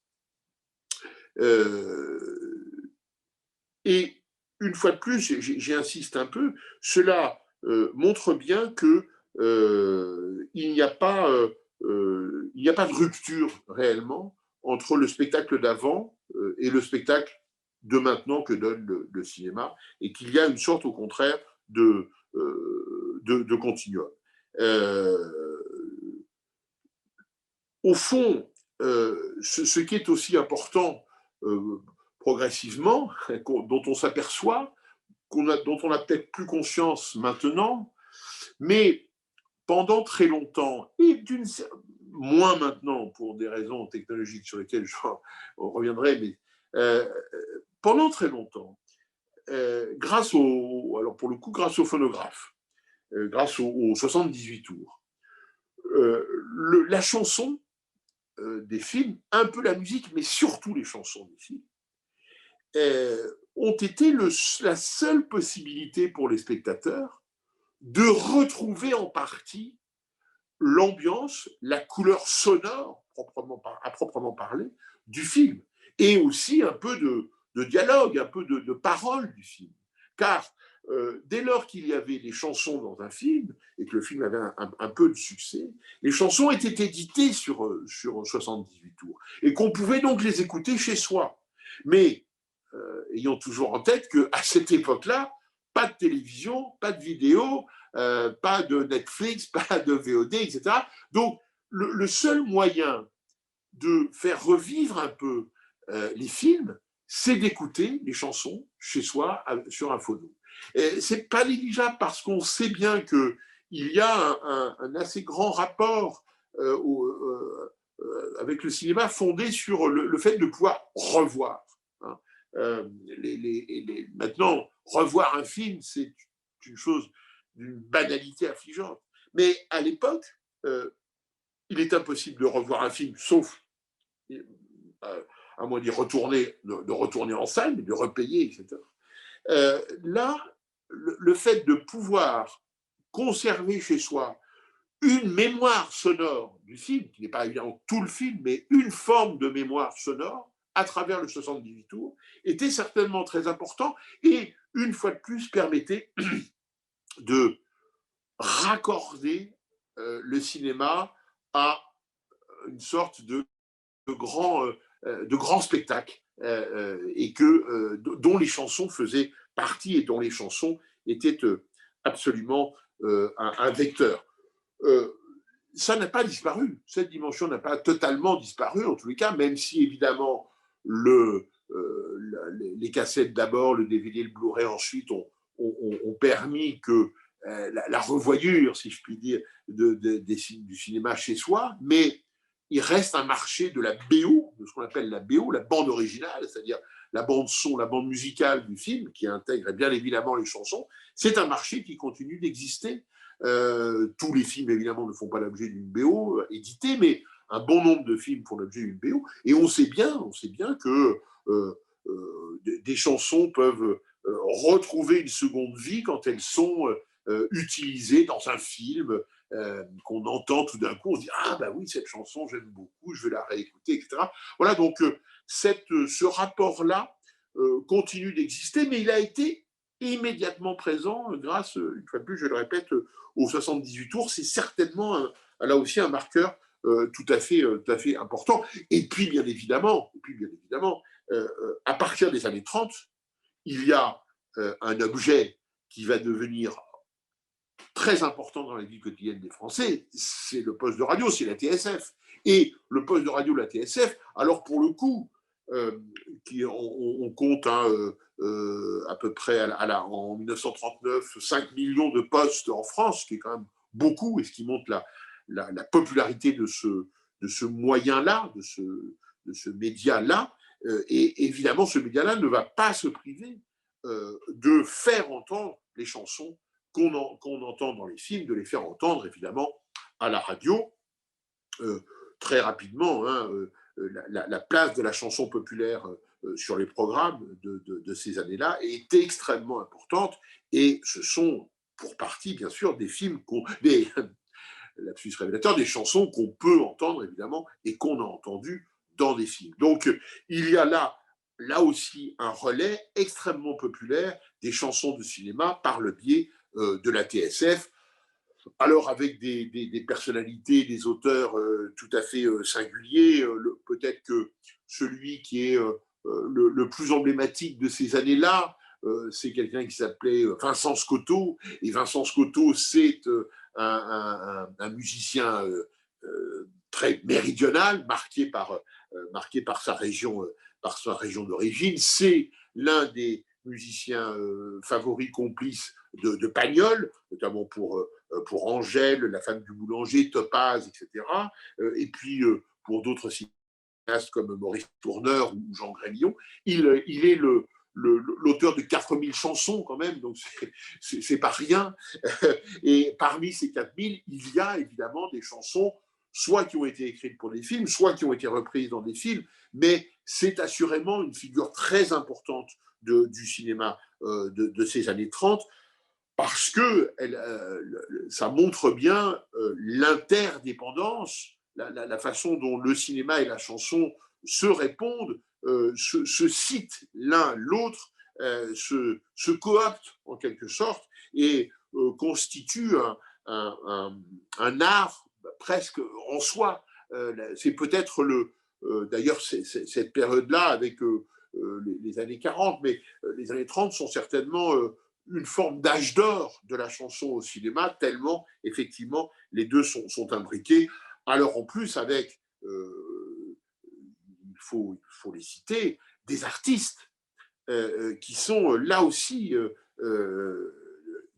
Et une fois de plus, j'insiste un peu, cela montre bien que il n'y a pas de rupture réellement entre le spectacle d'avant et le spectacle de maintenant que donne le cinéma, et qu'il y a une sorte, au contraire, de continuum. Au fond, ce qui est aussi important progressivement, dont on s'aperçoit, dont on n'a peut-être plus conscience maintenant, mais pendant très longtemps, et moins maintenant pour des raisons technologiques sur lesquelles je reviendrai, mais pendant très longtemps, grâce alors pour le coup, grâce au phonographe, grâce aux 78 tours, la chanson des films, un peu la musique, mais surtout les chansons des films, ont été la seule possibilité pour les spectateurs de retrouver en partie l'ambiance, la couleur sonore, à proprement parler, du film, et aussi un peu de dialogue, un peu de parole du film. Car dès lors qu'il y avait des chansons dans un film, et que le film avait un peu de succès, les chansons étaient éditées sur 78 tours, et qu'on pouvait donc les écouter chez soi. Mais ayons toujours en tête qu'à cette époque-là, pas de télévision, pas de vidéo, pas de Netflix, pas de VOD, etc. Donc, le seul moyen de faire revivre un peu les films, c'est d'écouter les chansons chez soi sur un phono. C'est pas négligeable parce qu'on sait bien qu'il y a un assez grand rapport avec le cinéma fondé sur le fait de pouvoir revoir. Hein. Maintenant, revoir un film, c'est une chose d'une banalité affligeante. Mais à l'époque, il est impossible de revoir un film, sauf à moins d'y retourner, de retourner en salle, mais de repayer, etc. Là, le fait de pouvoir conserver chez soi une mémoire sonore du film, qui n'est pas évidemment tout le film, mais une forme de mémoire sonore à travers le 78 tours, était certainement très important et, une fois de plus, permettait de raccorder le cinéma à une sorte de grand spectacle et dont les chansons faisaient partie et dont les chansons étaient absolument un vecteur. Ça n'a pas disparu, cette dimension n'a pas totalement disparu, en tous les cas, même si évidemment les cassettes d'abord, le DVD, le Blu-ray ensuite ont permis que la revoyure, si je puis dire, du cinéma chez soi, mais il reste un marché de la BO, de ce qu'on appelle la BO, la bande originale, c'est-à-dire la bande son, la bande musicale du film, qui intègre bien évidemment les chansons. C'est un marché qui continue d'exister. Tous les films, évidemment, ne font pas l'objet d'une BO éditée, mais un bon nombre de films font l'objet d'une BO. Et on sait bien que des chansons peuvent retrouver une seconde vie quand elles sont utilisées dans un film qu'on entend tout d'un coup, on se dit « Ah, bah oui, cette chanson, j'aime beaucoup, je vais la réécouter, etc. » Voilà, donc ce rapport-là continue d'exister, mais il a été immédiatement présent grâce, une fois de plus, je le répète, aux 78 tours. C'est certainement, là aussi, un marqueur tout à fait important. Et puis, bien évidemment, à partir des années 30, il y a un objet qui va devenir très important dans la vie quotidienne des Français, c'est le poste de radio, c'est la TSF. Et le poste de radio, la TSF, alors pour le coup, on compte à peu près en 1939 5 millions de postes en France, ce qui est quand même beaucoup et ce qui montre la popularité de ce moyen-là, de ce média-là. Et évidemment, ce média-là ne va pas se priver de faire entendre les chansons qu'on entend dans les films, de les faire entendre évidemment à la radio. Très rapidement, la place de la chanson populaire sur les programmes de ces années-là est extrêmement importante et ce sont pour partie, bien sûr, des films, lapsus révélateur, des chansons qu'on peut entendre évidemment et qu'on a entendues dans des films. Donc il y a là aussi un relais extrêmement populaire des chansons de cinéma par le biais de la TSF, alors avec des personnalités, des auteurs tout à fait singuliers. Peut-être que celui qui est le plus emblématique de ces années-là, c'est quelqu'un qui s'appelait Vincent Scotto. Et Vincent Scotto, c'est un musicien très méridional, marqué par sa région d'origine. C'est l'un des musiciens favoris, complices de Pagnol, notamment pour Angèle, la femme du boulanger, Topaz, etc. Et puis pour d'autres cinéastes comme Maurice Tourneur ou Jean Grémillon. Il est l'auteur de 4000 chansons quand même, donc c'est pas rien. Et parmi ces 4000, il y a évidemment des chansons soit qui ont été écrites pour des films, soit qui ont été reprises dans des films, mais c'est assurément une figure très importante du cinéma de ces années 30, parce que ça montre bien l'interdépendance, la façon dont le cinéma et la chanson se répondent, se citent l'un l'autre, se cooptent en quelque sorte et constituent un art presque en soi. C'est peut-être d'ailleurs cette période-là avec les années 40, mais les années 30 sont certainement une forme d'âge d'or de la chanson au cinéma, tellement effectivement les deux sont imbriqués. Alors en plus avec, il faut les citer, des artistes qui sont là aussi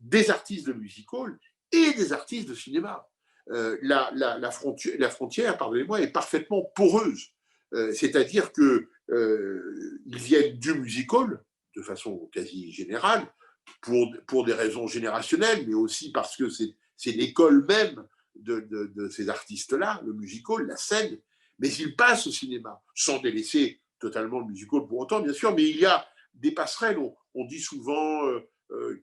des artistes de music-hall et des artistes de cinéma. La frontière, pardonnez-moi, est parfaitement poreuse. C'est-à-dire qu'ils viennent du music-hall, de façon quasi générale, pour des raisons générationnelles, mais aussi parce que c'est l'école même de ces artistes-là, le music-hall, la scène, mais ils passent au cinéma, sans délaisser totalement le music-hall pour autant, bien sûr, mais il y a des passerelles. On dit souvent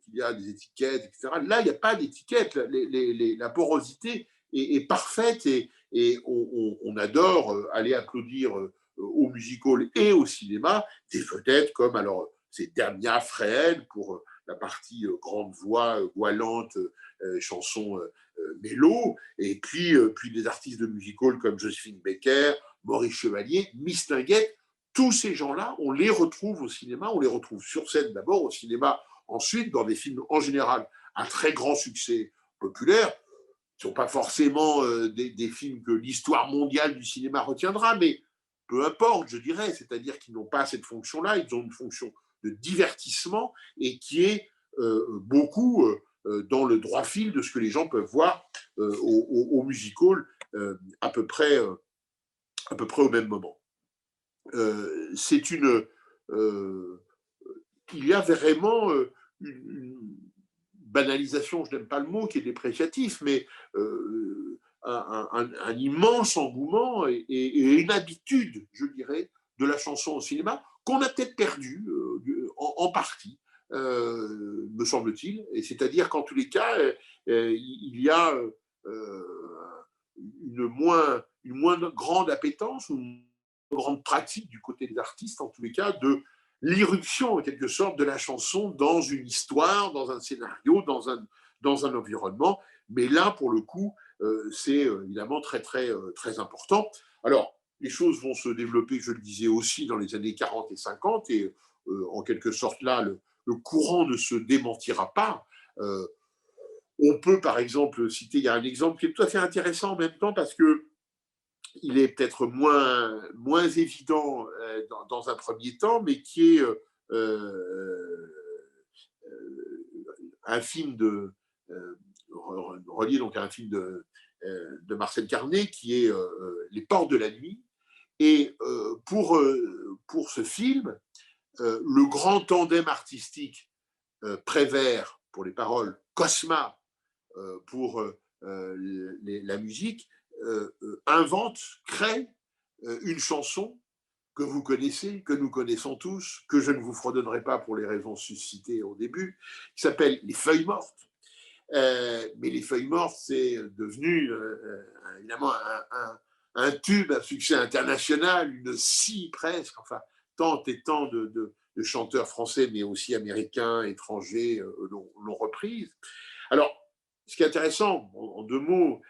qu'il y a des étiquettes, etc. Là, il n'y a pas d'étiquette. La porosité est parfaite et on adore aller applaudir au music-hall et au cinéma des vedettes comme, alors, c'est Damia Fréhel pour la partie grande voix, goualante, chanson mélo, et puis des artistes de music-hall comme Joséphine Baker, Maurice Chevalier, Mistinguett. Tous ces gens-là, on les retrouve au cinéma, on les retrouve sur scène d'abord, au cinéma ensuite, dans des films en général à très grand succès populaire. Ce ne sont pas forcément des films que l'histoire mondiale du cinéma retiendra, mais peu importe, je dirais, c'est-à-dire qu'ils n'ont pas cette fonction-là, ils ont une fonction de divertissement et qui est beaucoup dans le droit fil de ce que les gens peuvent voir au music-hall à peu près au même moment. C'est il y a vraiment une banalisation, je n'aime pas le mot, qui est dépréciatif, mais un immense engouement et une habitude, je dirais, de la chanson au cinéma qu'on a peut-être perdu en partie, me semble-t-il. Et c'est-à-dire qu'en tous les cas, il y a une moins grande appétence ou une grande pratique du côté des artistes, en tous les cas, de l'irruption, en quelque sorte, de la chanson dans une histoire, dans un scénario, dans un environnement. Mais là, pour le coup, c'est évidemment très, très, très important. Alors, les choses vont se développer, je le disais aussi, dans les années 40 et 50, et en quelque sorte, là, le courant ne se démentira pas. On peut, par exemple, citer, il y a un exemple qui est tout à fait intéressant en même temps, parce que il est peut-être moins évident dans un premier temps, mais qui est un film relié donc à un film de Marcel Carné, qui est Les Portes de la nuit. Et pour ce film, le grand tandem artistique Prévert pour les paroles, Cosma pour la musique, invente, crée une chanson que vous connaissez, que nous connaissons tous, que je ne vous fredonnerai pas pour les raisons suscitées au début, qui s'appelle Les Feuilles Mortes. Mais Les Feuilles Mortes, c'est devenu évidemment un tube, un succès international, une scie presque, enfin, tant et tant de chanteurs français, mais aussi américains, étrangers, l'ont reprise. Alors, ce qui est intéressant, en deux mots,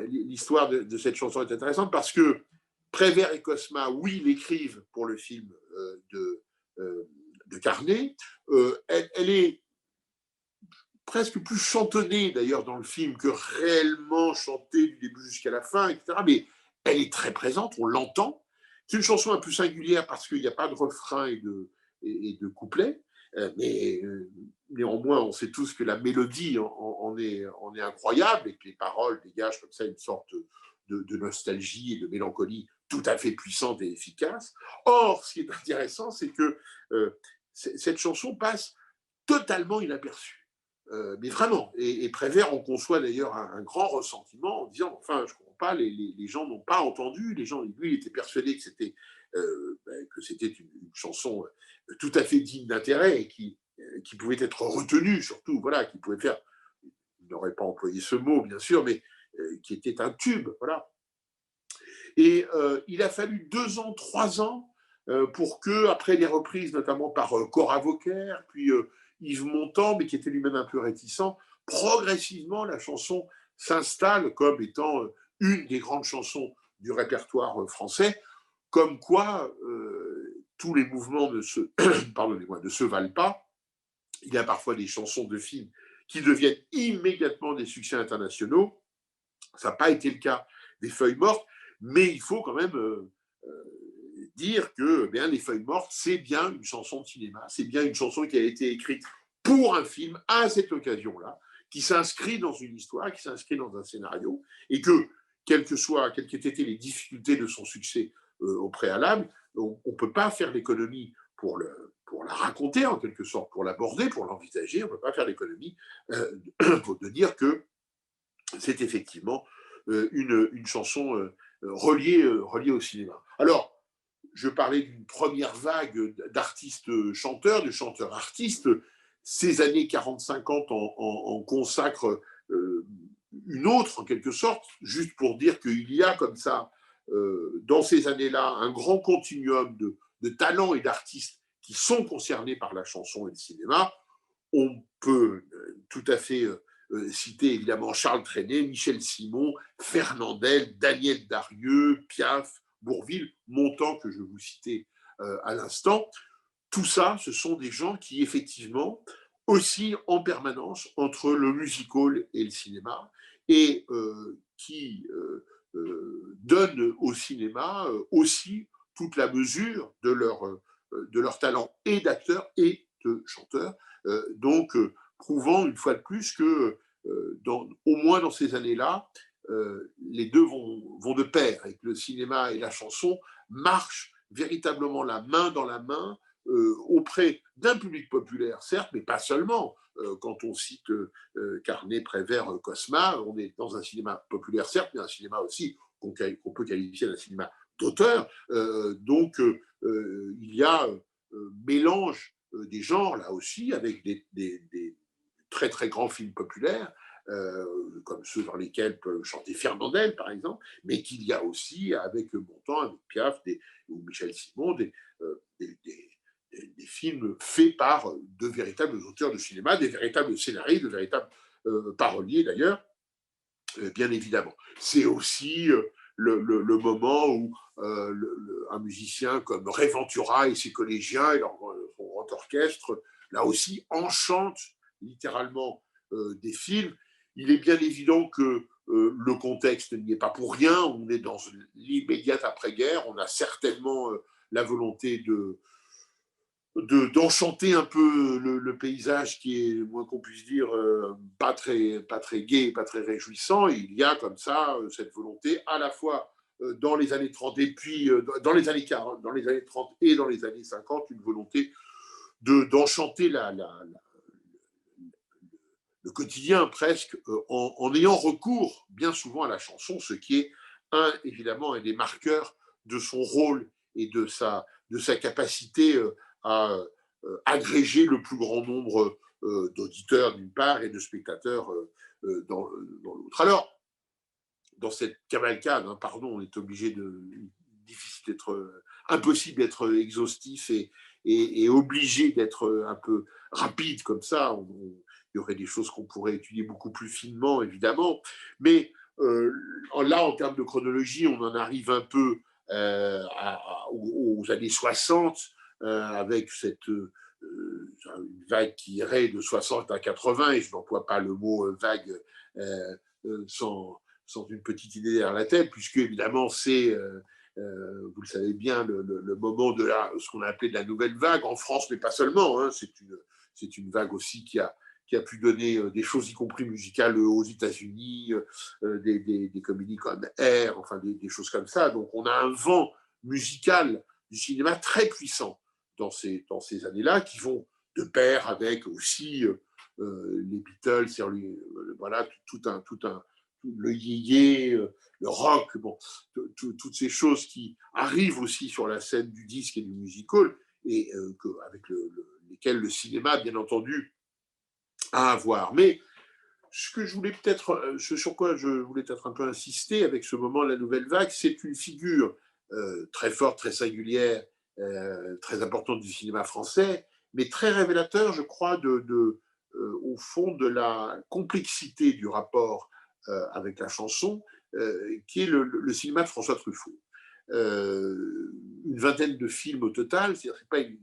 l'histoire de cette chanson est intéressante parce que Prévert et Cosma, oui, l'écrivent pour le film de Carné. Elle est presque plus chantonnée d'ailleurs dans le film que réellement chantée du début jusqu'à la fin, etc. Mais elle est très présente, on l'entend. C'est une chanson un peu singulière parce qu'il n'y a pas de refrain et de couplet, mais néanmoins, on sait tous que la mélodie en est incroyable et que les paroles dégagent comme ça une sorte de nostalgie et de mélancolie tout à fait puissante et efficace. Or, ce qui est intéressant, c'est que cette chanson passe totalement inaperçue. Mais vraiment, et Prévert en conçoit d'ailleurs un grand ressentiment en disant, enfin, je ne comprends pas, les gens n'ont pas entendu, les gens, lui, il était persuadé que c'était une chanson tout à fait digne d'intérêt et qui pouvait être retenue surtout, voilà, qui pouvait faire, il n'aurait pas employé ce mot bien sûr, mais qui était un tube, voilà. Et il a fallu 2 ans, 3 ans pour que, après les reprises, notamment par Cora Vauquer, puis Yves Montand, mais qui était lui-même un peu réticent, progressivement, la chanson s'installe comme étant une des grandes chansons du répertoire français, comme quoi tous les mouvements ne se valent pas. Il y a parfois des chansons de films qui deviennent immédiatement des succès internationaux. Ça n'a pas été le cas des Feuilles Mortes, mais il faut quand même dire que Les Feuilles Mortes, c'est bien une chanson de cinéma, c'est bien une chanson qui a été écrite pour un film à cette occasion-là, qui s'inscrit dans une histoire, qui s'inscrit dans un scénario, et que, quelles qu'aient été les difficultés de son succès au préalable, on ne peut pas faire l'économie pour la raconter en quelque sorte, pour l'aborder, pour l'envisager, on ne peut pas faire l'économie de dire que c'est effectivement une chanson reliée au cinéma. Alors, je parlais d'une première vague d'artistes chanteurs, de chanteurs artistes. Ces années 40-50 en consacrent une autre, en quelque sorte, juste pour dire qu'il y a comme ça, dans ces années-là, un grand continuum de talents et d'artistes qui sont concernés par la chanson et le cinéma. On peut tout à fait citer évidemment Charles Trenet, Michel Simon, Fernandel, Daniel Darieux, Piaf, Bourvil, Montand, que je vous citais à l'instant. Tout ça, ce sont des gens qui, effectivement, oscillent en permanence entre le musical et le cinéma et qui donnent au cinéma aussi toute la mesure de leur talent et d'acteur et de chanteur. Donc, prouvant une fois de plus que, au moins dans ces années-là, les deux vont de pair et que le cinéma et la chanson marchent véritablement la main dans la main auprès d'un public populaire, certes, mais pas seulement. Quand on cite Carnet, Prévert, Cosma, on est dans un cinéma populaire, certes, mais un cinéma aussi qu'on peut qualifier d'un cinéma d'auteur. Donc, il y a mélange des genres, là aussi, avec des très, très grands films populaires, comme ceux dans lesquels peut chanter Fernandel, par exemple, mais qu'il y a aussi, avec Montand, avec Piaf ou Michel Simon, des films faits par de véritables auteurs de cinéma, des véritables scénaristes, de véritables paroliers, d'ailleurs, bien évidemment. C'est aussi le moment où un musicien comme Ray Ventura et ses collégiens et son grand orchestre, là aussi, enchantent littéralement des films. Il est bien évident que le contexte n'y est pas pour rien. On est dans l'immédiate après-guerre. On a certainement la volonté d'enchanter un peu le paysage qui est, moins qu'on puisse dire, pas très gai, pas très réjouissant. Et il y a comme ça cette volonté à la fois dans les années 30 et puis dans les années 40, dans les années 30 et dans les années 50, une volonté d'enchanter le quotidien presque en ayant recours bien souvent à la chanson, ce qui est évidemment un des marqueurs de son rôle et de sa capacité à agréger le plus grand nombre d'auditeurs d'une part et de spectateurs dans l'autre. Alors, dans cette cavalcade, pardon, on est obligé impossible d'être exhaustif et obligé d'être un peu rapide comme ça. Il y aurait des choses qu'on pourrait étudier beaucoup plus finement, évidemment. Mais là, en termes de chronologie, on en arrive un peu aux années 60, avec une vague qui irait de 60 à 80, et je n'emploie pas le mot vague sans une petite idée derrière la tête, puisque évidemment c'est, vous le savez bien, le moment de ce qu'on a appelé de la nouvelle vague en France, mais pas seulement. C'est une vague aussi qui a pu donner des choses, y compris musicales, aux États-Unis, des comédies comme Air, enfin des choses comme ça. Donc on a un vent musical du cinéma très puissant dans ces années-là, qui vont de pair avec aussi les Beatles, voilà, le yéyé, le rock, bon, toutes ces choses qui arrivent aussi sur la scène du disque et du musical, et avec lesquelles le cinéma, bien entendu, a à voir. Mais ce sur quoi je voulais peut-être un peu insister avec ce moment de la nouvelle vague, c'est une figure très forte, très singulière, très importante du cinéma français, mais très révélateur, je crois, au fond, de la complexité du rapport avec la chanson, qui est le cinéma de François Truffaut. Une vingtaine de films au total, c'est-à-dire pas une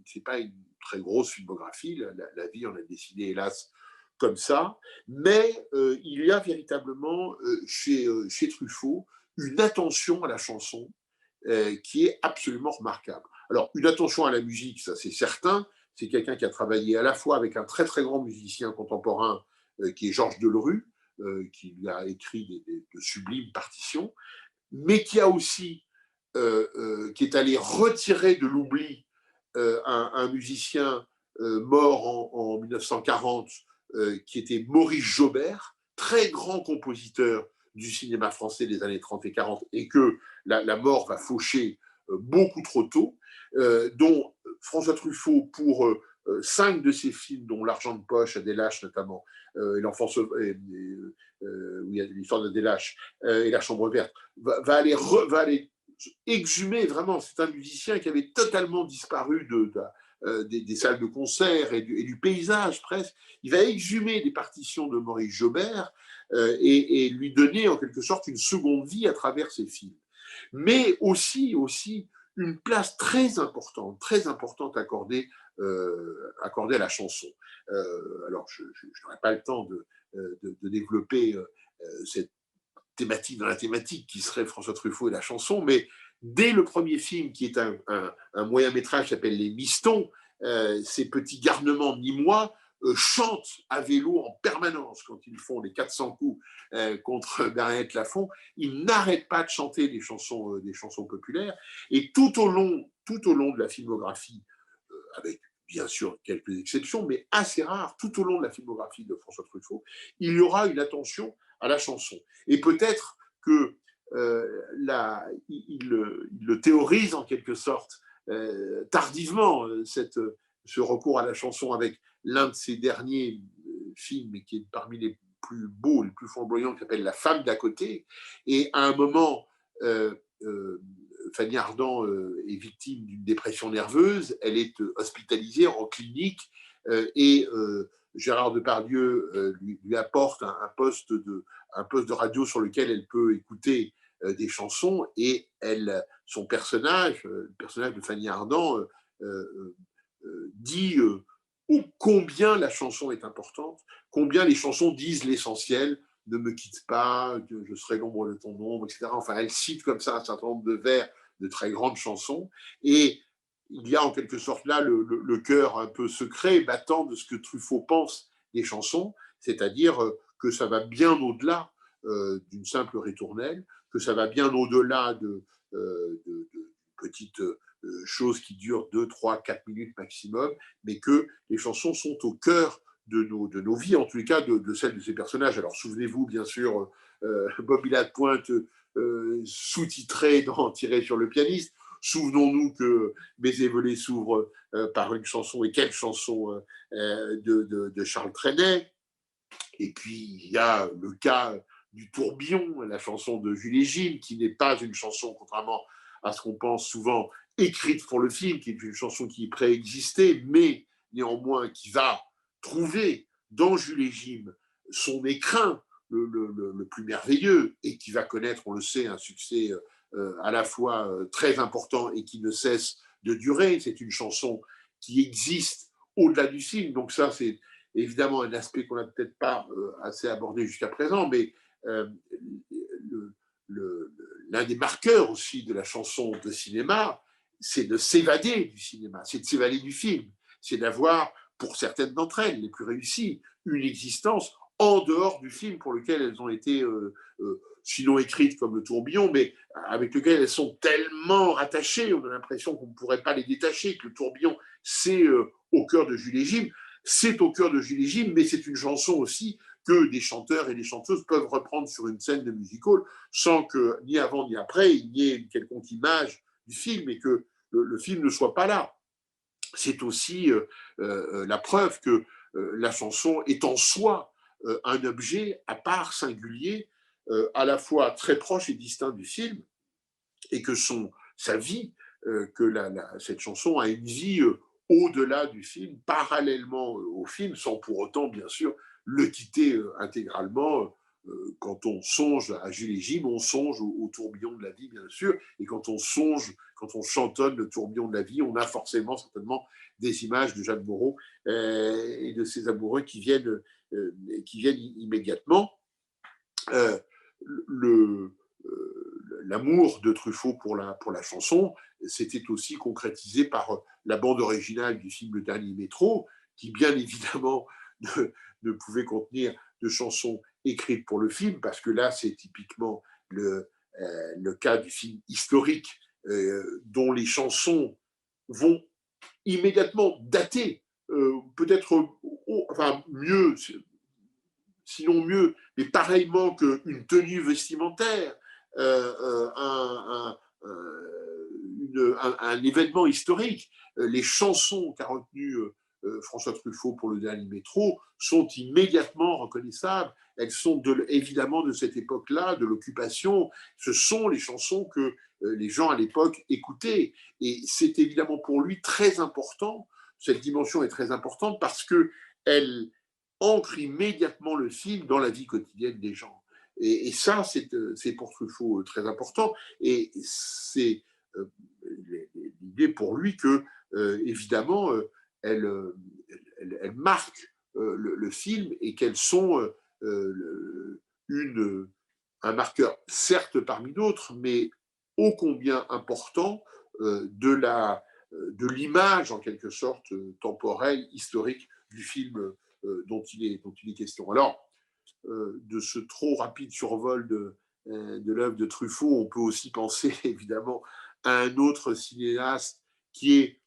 très grosse filmographie, la vie en a décidé, hélas, comme ça, mais il y a véritablement chez Truffaut une attention à la chanson qui est absolument remarquable. Alors, une attention à la musique, ça c'est certain, c'est quelqu'un qui a travaillé à la fois avec un très très grand musicien contemporain qui est Georges Delerue, qui lui a écrit de sublimes partitions, mais qui a aussi qui est allé retirer de l'oubli un musicien mort en 1940, qui était Maurice Jaubert, très grand compositeur du cinéma français des années 30 et 40, et que la mort va faucher beaucoup trop tôt, dont François Truffaut, pour 5 de ses films, dont L'Argent de poche, Adélache notamment, et l'enfance, oui, l'histoire d'Adélache, et La Chambre verte, va aller exhumer vraiment. C'est un musicien qui avait totalement disparu des salles de concert et du paysage presque. Il va exhumer des partitions de Maurice Jaubert et lui donner en quelque sorte une seconde vie à travers ses films. Mais aussi une place très importante accordée à la chanson. Alors, je n'aurai pas le temps de développer cette thématique dans la thématique qui serait François Truffaut et la chanson, mais dès le premier film, qui est un moyen-métrage qui s'appelle Les Mistons, ces petits garnements nîmois chantent à vélo en permanence quand ils font les 400 coups contre Bernadette Lafont. Ils n'arrêtent pas de chanter des chansons populaires, et tout au long de la filmographie, avec bien sûr quelques exceptions, mais assez rares, tout au long de la filmographie de François Truffaut, il y aura une attention à la chanson. Et peut-être que il le théorise en quelque sorte tardivement, ce recours à la chanson, avec l'un de ses derniers films, qui est parmi les plus beaux, les plus flamboyants, qui s'appelle La femme d'à côté. Et à un moment, Fanny Ardant est victime d'une dépression nerveuse, elle est hospitalisée en clinique, et Gérard Depardieu lui apporte un poste de radio sur lequel elle peut écouter des chansons, et son personnage, le personnage de Fanny Ardant, dit combien la chanson est importante, combien les chansons disent l'essentiel. Ne me quitte pas, je serai l'ombre de ton ombre, etc. Enfin, elle cite comme ça un certain nombre de vers de très grandes chansons, et il y a en quelque sorte là le cœur un peu secret, battant de ce que Truffaut pense des chansons, c'est-à-dire que ça va bien au-delà d'une simple ritournelle, que ça va bien au-delà de petites choses qui durent 2, 3, 4 minutes maximum, mais que les chansons sont au cœur de nos vies, en tous les cas de celles de ces personnages. Alors souvenez-vous bien sûr Bobby Lapointe sous-titré dans Tirer sur le pianiste. Souvenons-nous que Baiser volé s'ouvre par une chanson, et quelle chanson, de Charles Trenet. Et puis il y a le cas du tourbillon, la chanson de Jules et Gilles, qui n'est pas une chanson, contrairement à ce qu'on pense souvent, écrite pour le film, qui est une chanson qui préexistait, mais néanmoins qui va trouver dans Jules et Gilles son écrin le plus merveilleux, et qui va connaître, on le sait, un succès à la fois très important et qui ne cesse de durer. C'est une chanson qui existe au-delà du film, donc ça c'est évidemment un aspect qu'on n'a peut-être pas assez abordé jusqu'à présent, mais l'un des marqueurs aussi de la chanson de cinéma, c'est de s'évader du cinéma, c'est de s'évader du film, c'est d'avoir, pour certaines d'entre elles, les plus réussies, une existence en dehors du film pour lequel elles ont été, sinon écrites comme le tourbillon, mais avec lequel elles sont tellement rattachées, on a l'impression qu'on ne pourrait pas les détacher, que le tourbillon, c'est au cœur de Jules et Gilles. C'est au cœur de Jules et Gilles, mais c'est une chanson aussi que des chanteurs et des chanteuses peuvent reprendre sur une scène de music-hall sans que, ni avant ni après, il y ait une quelconque image du film, et que le film ne soit pas là. C'est aussi la preuve que la chanson est en soi un objet à part, singulier, à la fois très proche et distinct du film, et que sa vie, que cette chanson a une vie au-delà du film, parallèlement au film, sans pour autant, bien sûr, le quitter intégralement. Quand on songe à Jules et Gilles, on songe au tourbillon de la vie, bien sûr, et quand on chantonne le tourbillon de la vie, on a forcément, certainement, des images de Jeanne Moreau et de ses amoureux qui viennent immédiatement. l'amour de Truffaut pour la chanson s'était aussi concrétisé par la bande originale du film Le Dernier Métro, qui bien évidemment ne pouvait contenir de chansons écrites pour le film, parce que là, c'est typiquement le cas du film historique dont les chansons vont immédiatement dater, peut-être enfin mieux, sinon mieux, mais pareillement qu'une tenue vestimentaire, un événement historique. Les chansons qu'a retenues François Truffaut pour Le Dernier Métro sont immédiatement reconnaissables. Elles sont évidemment de cette époque-là, de l'occupation. Ce sont les chansons que les gens à l'époque écoutaient. Et c'est évidemment pour lui très important. Cette dimension est très importante parce qu'elle ancre immédiatement le film dans la vie quotidienne des gens. Et ça, c'est pour Truffaut très important. Et c'est l'idée pour lui que, évidemment, elles marquent le film et qu'elles sont un marqueur, certes parmi d'autres, mais ô combien important de l'image, en quelque sorte, temporelle, historique du film dont il est question. Alors, de ce trop rapide survol de l'œuvre de Truffaut, on peut aussi penser évidemment à un autre cinéaste qui est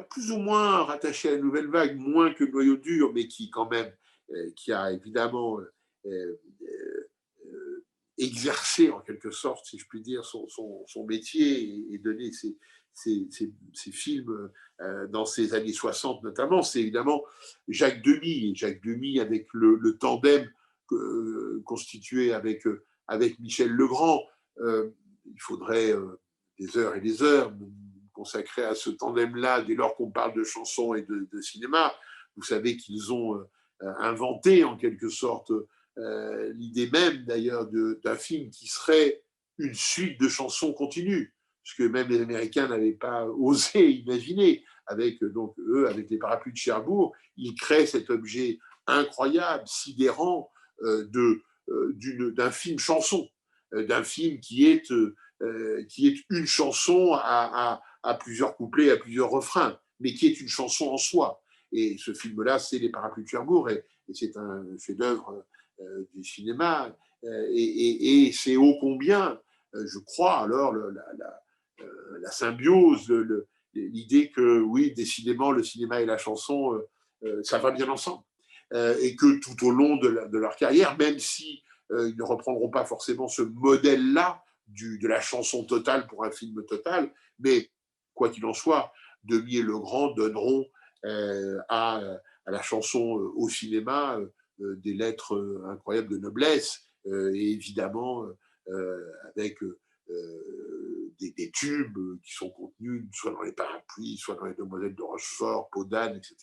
plus ou moins rattaché à la nouvelle vague, moins que Noyau dur, mais qui quand même, qui a évidemment exercé en quelque sorte, si je puis dire, son métier et donné ses films dans ces années 60 notamment, c'est évidemment Jacques Demy. Et Jacques Demy avec le tandem constitué avec Michel Legrand. Il faudrait des heures et des heures consacrées à ce tandem-là dès lors qu'on parle de chansons et de cinéma. Vous savez qu'ils ont inventé en quelque sorte l'idée même d'ailleurs d'un film qui serait une suite de chansons continues, ce que même les Américains n'avaient pas osé imaginer. Avec donc eux, avec les Parapluies de Cherbourg, ils créent cet objet incroyable, sidérant d'un film chanson, d'un film qui est une chanson à plusieurs couplets, à plusieurs refrains, mais qui est une chanson en soi. Et ce film-là, c'est Les Parapluies de Cherbourg, et c'est un chef-d'œuvre du cinéma. Et c'est ô combien, je crois, alors, la symbiose, l'idée que, oui, décidément, le cinéma et la chanson, ça va bien ensemble. Et que tout au long de leur carrière, même si ils ne reprendront pas forcément ce modèle-là de la chanson totale pour un film total, mais quoi qu'il en soit, Demy et Legrand donneront à la chanson au cinéma des lettres incroyables de noblesse, et évidemment avec des tubes qui sont contenus soit dans les Parapluies, soit dans les Demoiselles de Rochefort, Peau d'âne, etc.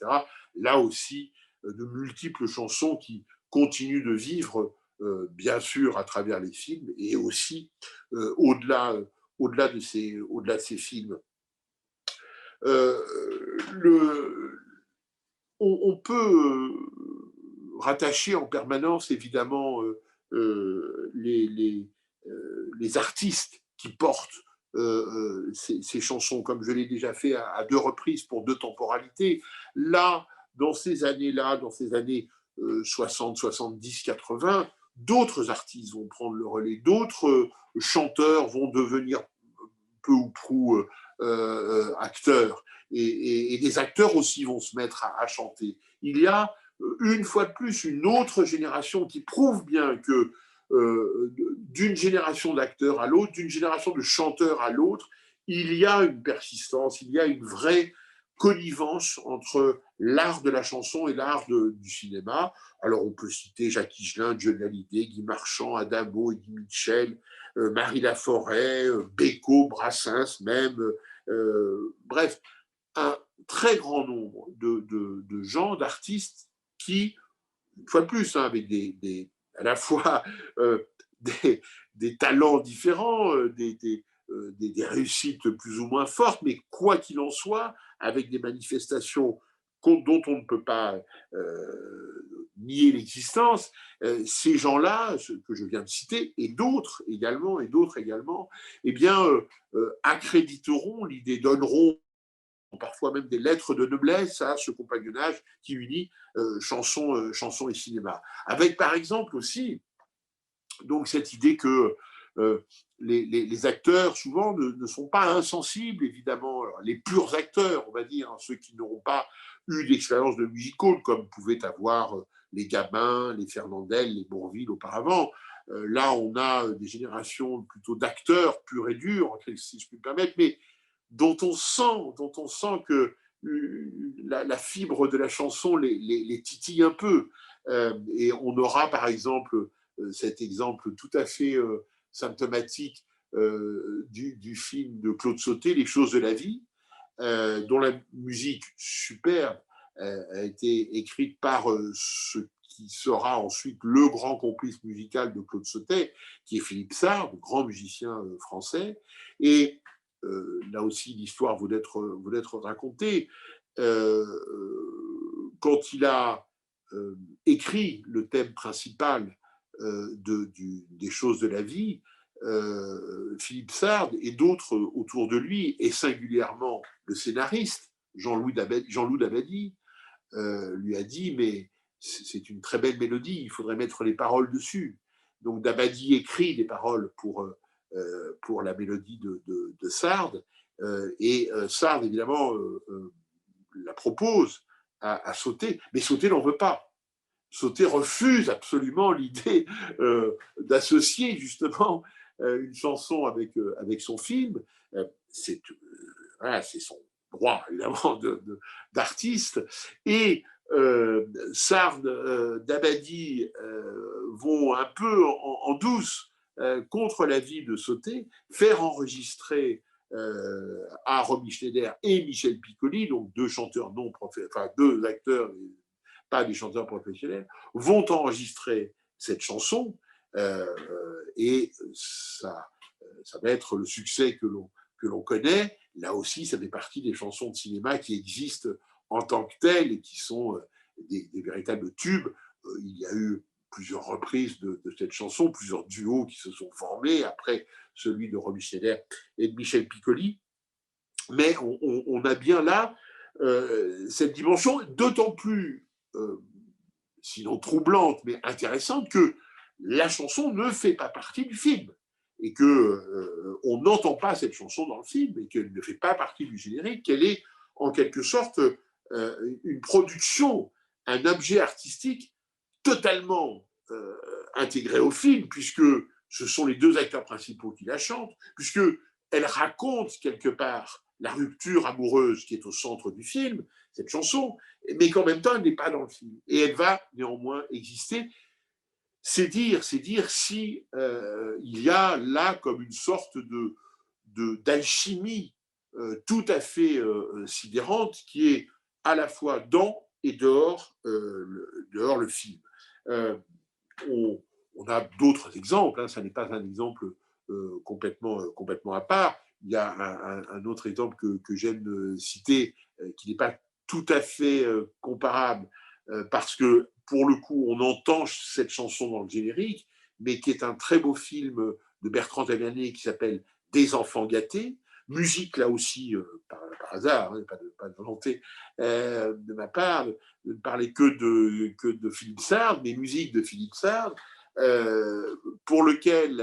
Là aussi, de multiples chansons qui continuent de vivre, bien sûr, à travers les films et aussi au-delà de ces films. On peut rattacher en permanence, évidemment, les artistes qui portent ces chansons, comme je l'ai déjà fait à 2 reprises pour 2 temporalités. Là, dans ces années-là, dans ces années 60, 70, 80, d'autres artistes vont prendre le relais, d'autres chanteurs vont devenir peu ou prou acteurs, et des acteurs aussi vont se mettre à chanter. Il y a une fois de plus une autre génération qui prouve bien que d'une génération d'acteurs à l'autre, d'une génération de chanteurs à l'autre, il y a une persistance, il y a une vraie connivence entre l'art de la chanson et l'art du cinéma. Alors on peut citer Jacques Higelin, Johnny Hallyday, Guy Marchand, Adamo, Eddie Mitchell, Marie Laforêt, Beko, Brassens même, bref, un très grand nombre de gens, d'artistes qui, une fois de plus, hein, avec à la fois des talents différents, des réussites plus ou moins fortes, mais quoi qu'il en soit, avec des manifestations dont on ne peut pas nier l'existence, ces gens-là, ceux que je viens de citer, et d'autres également, eh bien, accréditeront l'idée, donneront parfois même des lettres de noblesse à ce compagnonnage qui unit chanson et cinéma. Avec par exemple aussi donc cette idée que les acteurs souvent ne sont pas insensibles, évidemment, alors, les purs acteurs, on va dire, hein, ceux qui n'auront pas eu d'expérience de musical comme pouvaient avoir les Gabin, les Fernandel, les Bourvil auparavant. Là, on a des générations plutôt d'acteurs purs et durs, si je puis me permettre, mais dont on sent que la fibre de la chanson les titille un peu. Et on aura, par exemple, cet exemple tout à fait symptomatique du film de Claude Sautet, Les choses de la vie, dont la musique superbe a été écrite par ce qui sera ensuite le grand complice musical de Claude Sautet, qui est Philippe Sard, grand musicien français. Et là aussi, l'histoire vaut d'être racontée. Quand il a écrit le thème principal des choses de la vie, Philippe Sard et d'autres autour de lui, et singulièrement le scénariste, Jean-Loup Dabadi, lui a dit « mais c'est une très belle mélodie, il faudrait mettre les paroles dessus ». Donc Dabadi écrit des paroles pour la mélodie de Sard, et Sard, évidemment, la propose à Sautet, mais Sautet n'en veut pas. Sautet refuse absolument l'idée d'associer justement une chanson avec son film. Voilà, c'est son droit, évidemment, d'artiste. Et Sard, Dabadi vont un peu en douce contre l'avis de Sautet, faire enregistrer à Romy Schneider et Michel Piccoli, donc deux chanteurs deux acteurs, pas des chanteurs professionnels, vont enregistrer cette chanson et ça va être le succès que l'on connaît. Là aussi, ça fait partie des chansons de cinéma qui existent en tant que telles et qui sont des véritables tubes. Il y a eu plusieurs reprises de cette chanson, plusieurs duos qui se sont formés, après celui de Romy Schneider et de Michel Piccoli. Mais on a bien là cette dimension, d'autant plus, sinon troublante, mais intéressante, que la chanson ne fait pas partie du film et qu'on n'entend pas cette chanson dans le film et qu'elle ne fait pas partie du générique, qu'elle est en quelque sorte une production, un objet artistique totalement intégré au film, puisque ce sont les deux acteurs principaux qui la chantent, puisqu'elle raconte quelque part la rupture amoureuse qui est au centre du film, cette chanson, mais qu'en même temps, elle n'est pas dans le film. Et elle va néanmoins exister. C'est dire si il y a là comme une sorte d'alchimie tout à fait sidérante qui est à la fois dans et dehors le film. On a d'autres exemples, hein, ça n'est pas un exemple complètement à part. Il y a un autre exemple que j'aime citer, qui n'est pas tout à fait comparable, parce que pour le coup, on entend cette chanson dans le générique, mais qui est un très beau film de Bertrand Tavernier qui s'appelle Des enfants gâtés, musique là aussi, par hasard, hein, pas de volonté de ma part, de ne parler que de Philippe Sard, mais musique de Philippe Sard, pour lequel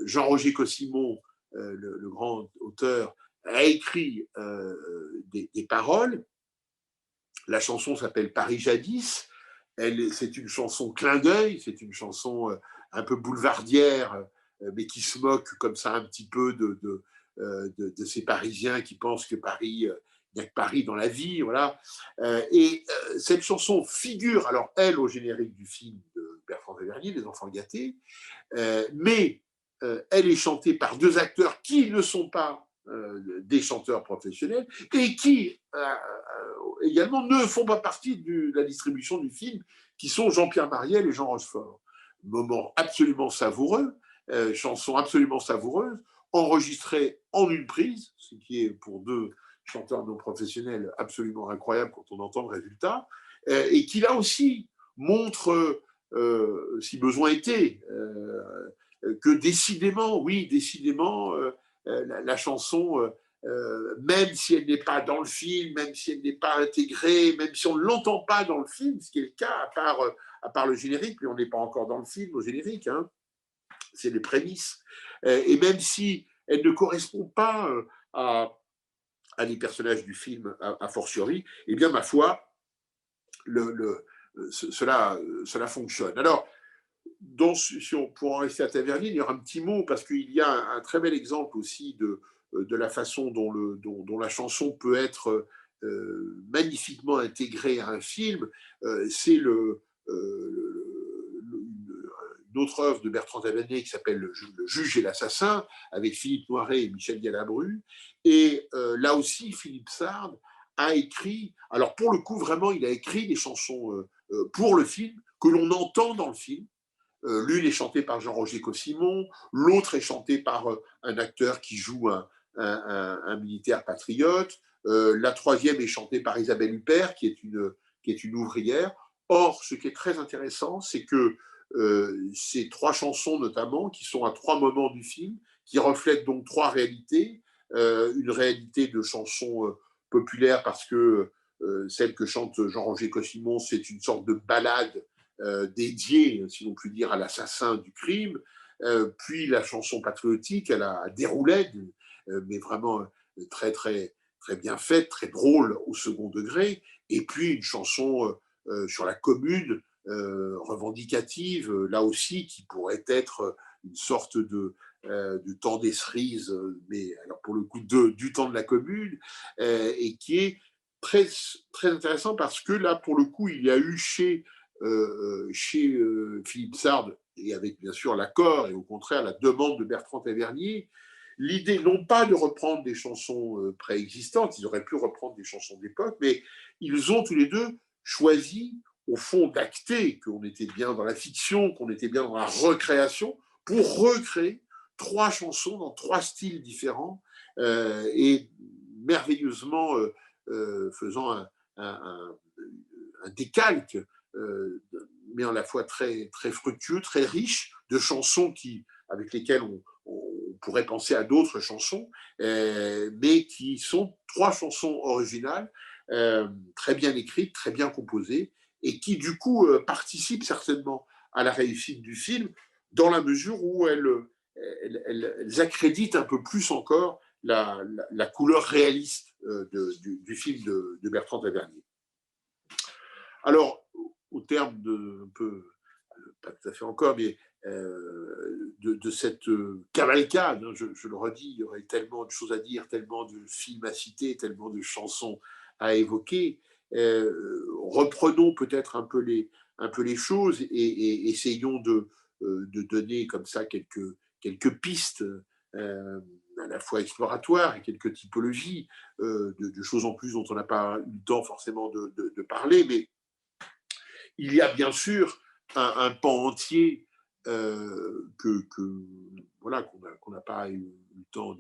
Jean-Roger Cossimon, le grand auteur, a écrit des paroles. La chanson s'appelle Paris jadis. C'est une chanson clin d'œil, c'est une chanson un peu boulevardière, mais qui se moque comme ça un petit peu de ces Parisiens qui pensent que Paris, il n'y a que Paris dans la vie, voilà. Et cette chanson figure, alors elle, au générique du film de Bertrand Tavernier, Les enfants gâtés, mais elle est chantée par deux acteurs qui ne sont pas des chanteurs professionnels et qui également ne font pas partie de la distribution du film, qui sont Jean-Pierre Mariel et Jean Rochefort. Moment absolument savoureux, chanson absolument savoureuse, enregistrée en une prise, ce qui est pour deux chanteur non professionnel absolument incroyable quand on entend le résultat, et qui là aussi montre, si besoin était, que décidément, oui, décidément, la chanson, même si elle n'est pas dans le film, même si elle n'est pas intégrée, même si on ne l'entend pas dans le film, ce qui est le cas, à part le générique, mais on n'est pas encore dans le film au générique, hein, c'est les prémices, et même si elle ne correspond pas à des personnages du film a fortiori, eh bien, ma foi, cela fonctionne. Alors, pour en rester à Tavernier, il y aura un petit mot, parce qu'il y a un très bel exemple aussi de la façon dont la chanson peut être magnifiquement intégrée à un film. C'est une autre œuvre de Bertrand Tavernier qui s'appelle Le Juge et l'assassin, avec Philippe Noiret et Michel Galabru. Et là aussi, Philippe Sard a écrit, alors pour le coup, vraiment, il a écrit des chansons pour le film, que l'on entend dans le film. L'une est chantée par Jean-Roger Cossimon, l'autre est chantée par un acteur qui joue un militaire patriote, la troisième est chantée par Isabelle Huppert, qui est une ouvrière. Or, ce qui est très intéressant, c'est que ces trois chansons, notamment, qui sont à trois moments du film, qui reflètent donc trois réalités, une réalité de chansons populaires, parce que celle que chante Jean-Roger Cossimon, c'est une sorte de ballade dédiée, si l'on peut dire, à l'assassin du crime, puis la chanson patriotique à la Déroulède, mais vraiment très, très, très bien faite, très drôle au second degré, et puis une chanson sur la commune, revendicative, là aussi, qui pourrait être une sorte de temps des cerises, mais alors pour le coup du temps de la commune, et qui est très, très intéressant parce que là, pour le coup, il y a eu chez Philippe Sard, et avec bien sûr l'accord et au contraire la demande de Bertrand Tavernier, l'idée non pas de reprendre des chansons préexistantes, ils auraient pu reprendre des chansons d'époque, mais ils ont tous les deux choisi au fond d'acter qu'on était bien dans la fiction, qu'on était bien dans la recréation, pour recréer trois chansons dans trois styles différents, et merveilleusement faisant un décalque, mais à la fois très, très fructueux, très riche, de chansons avec lesquelles on pourrait penser à d'autres chansons, mais qui sont trois chansons originales, très bien écrites, très bien composées, et qui du coup participent certainement à la réussite du film, dans la mesure où elles accréditent un peu plus encore la couleur réaliste du film de Bertrand Tavernier. Alors, au terme de un peu, pas tout à fait encore, mais de cette cavalcade, hein, je le redis, il y aurait tellement de choses à dire, tellement de films à citer, tellement de chansons à évoquer. Reprenons peut-être un peu les choses et essayons de donner comme ça quelques pistes, à la fois exploratoires et quelques typologies de choses en plus dont on n'a pas eu le temps forcément de parler, mais il y a bien sûr un pan entier voilà, qu'on n'a pas eu le temps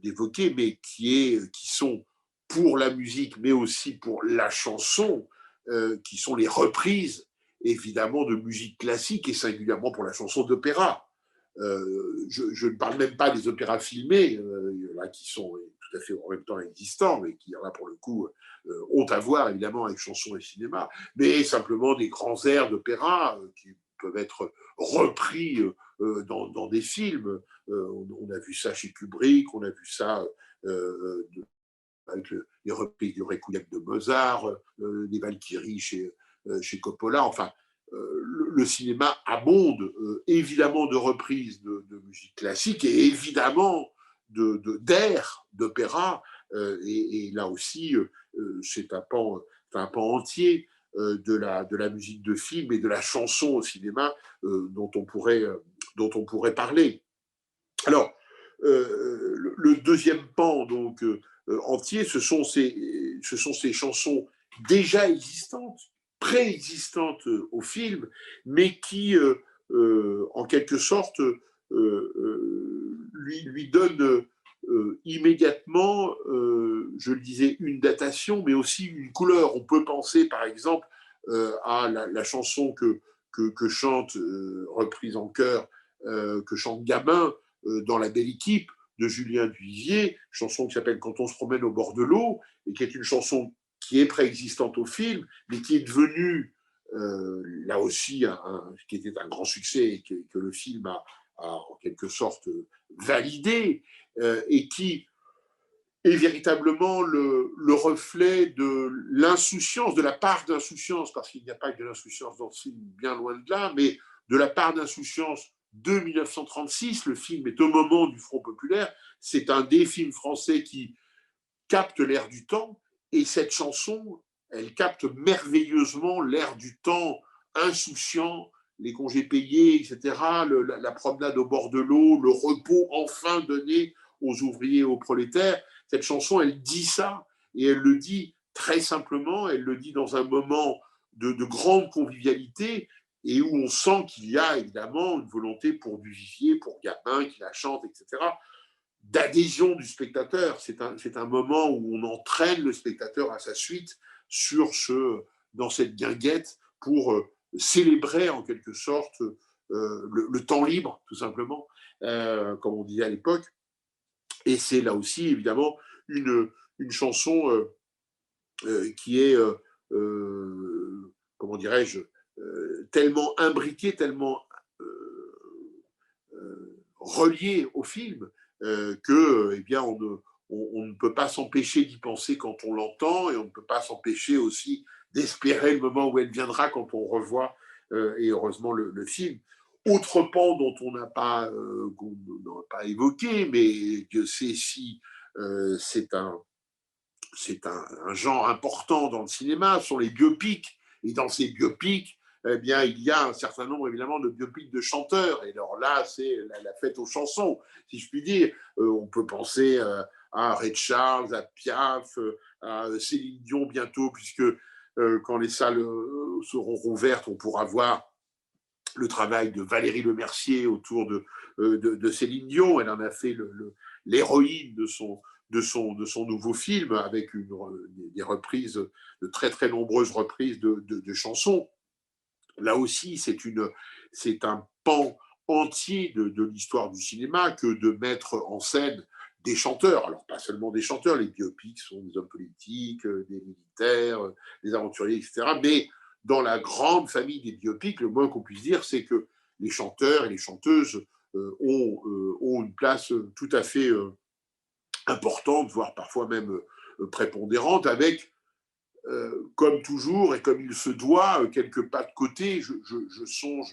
d'évoquer, mais qui sont pour la musique, mais aussi pour la chanson, qui sont les reprises, évidemment, de musique classique, et singulièrement pour la chanson d'opéra. Je ne parle même pas des opéras filmés, là, qui sont tout à fait en même temps existants, mais qui, là, pour le coup, ont à voir, évidemment, avec chanson et cinéma, mais simplement des grands airs d'opéra qui peuvent être repris dans des films. On a vu ça chez Kubrick, on a vu ça avec les reprises du Requiem de Mozart, les Valkyries chez Coppola. Enfin, le cinéma abonde évidemment de reprises de musique classique et évidemment d'airs d'opéra. Et là aussi, c'est un pan entier de la musique de film et de la chanson au cinéma dont on pourrait parler. Alors, le deuxième pan donc entier, ce sont ces chansons déjà existantes, préexistantes au film, mais qui, en quelque sorte, lui donnent immédiatement, je le disais, une datation, mais aussi une couleur. On peut penser, par exemple, à la chanson que chante, reprise en chœur, que chante Gabin dans La Belle Équipe de Julien Duvivier, chanson qui s'appelle Quand on se promène au bord de l'eau, et qui est une chanson qui est préexistante au film, mais qui est devenue, là aussi, qui était un grand succès et que le film a en quelque sorte validé, et qui est véritablement le reflet de l'insouciance, de la part d'insouciance, parce qu'il n'y a pas que de l'insouciance dans ce film, bien loin de là, mais de la part d'insouciance de 1936. Le film est au moment du Front populaire. C'est un des films français qui capte l'air du temps, et cette chanson, elle capte merveilleusement l'air du temps insouciant, les congés payés, etc., la promenade au bord de l'eau, le repos enfin donné aux ouvriers et aux prolétaires. Cette chanson, elle dit ça, et elle le dit très simplement, elle le dit dans un moment de grande convivialité, et où on sent qu'il y a évidemment une volonté pour Duvivier, pour Gabin qui la chante, etc., d'adhésion du spectateur. C'est un moment où on entraîne le spectateur à sa suite dans cette guinguette pour célébrer en quelque sorte le temps libre, tout simplement, comme on disait à l'époque. Et c'est là aussi, évidemment, une chanson qui est, comment dirais-je, tellement imbriquée, tellement reliée au film, que, eh bien, on ne peut pas s'empêcher d'y penser quand on l'entend, et on ne peut pas s'empêcher aussi d'espérer le moment où elle viendra quand on revoit, et heureusement, le film. Autre pan dont on n'a pas évoqué, mais Dieu sait si c'est un genre important dans le cinéma, sont les biopics. Et dans ces biopics, eh bien, il y a un certain nombre, évidemment, de biopics de chanteurs. Et alors là, c'est la fête aux chansons, si je puis dire. On peut penser à Ray Charles, à Piaf, à Céline Dion bientôt, puisque quand les salles seront rouvertes, on pourra voir le travail de Valérie Lemercier autour de Céline Dion. Elle en a fait l'héroïne de son nouveau film, avec des reprises, de très très nombreuses reprises de chansons. Là aussi, c'est un pan entier de l'histoire du cinéma que de mettre en scène des chanteurs. Alors, pas seulement des chanteurs, les biopics sont des hommes politiques, des militaires, des aventuriers, etc. Mais dans la grande famille des biopics, le moins qu'on puisse dire, c'est que les chanteurs et les chanteuses ont une place tout à fait importante, voire parfois même prépondérante, avec, comme toujours et comme il se doit, quelques pas de côté. Je songe,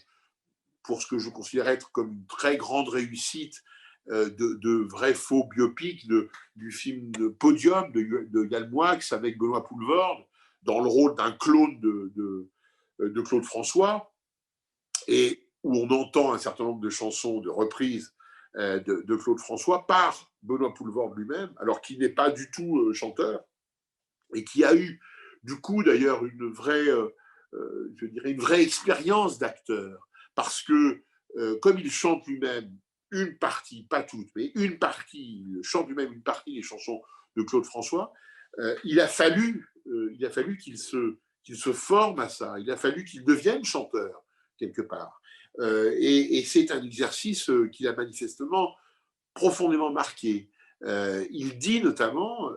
pour ce que je considère être comme une très grande réussite, de vrais faux biopics du film de Podium de Yann Moix avec Benoît Poelvoorde dans le rôle d'un clone de Claude François, et où on entend un certain nombre de chansons, de reprises de Claude François par Benoît Poelvoorde lui-même, alors qu'il n'est pas du tout chanteur, et qui a eu du coup d'ailleurs je dirais une vraie expérience d'acteur, parce que comme il chante lui-même une partie, pas toute, mais une partie, il chante lui-même une partie des chansons de Claude François, il a fallu qu'il se forme à ça, il a fallu qu'il devienne chanteur quelque part. Et c'est un exercice qu'il a manifestement profondément marqué. Il dit notamment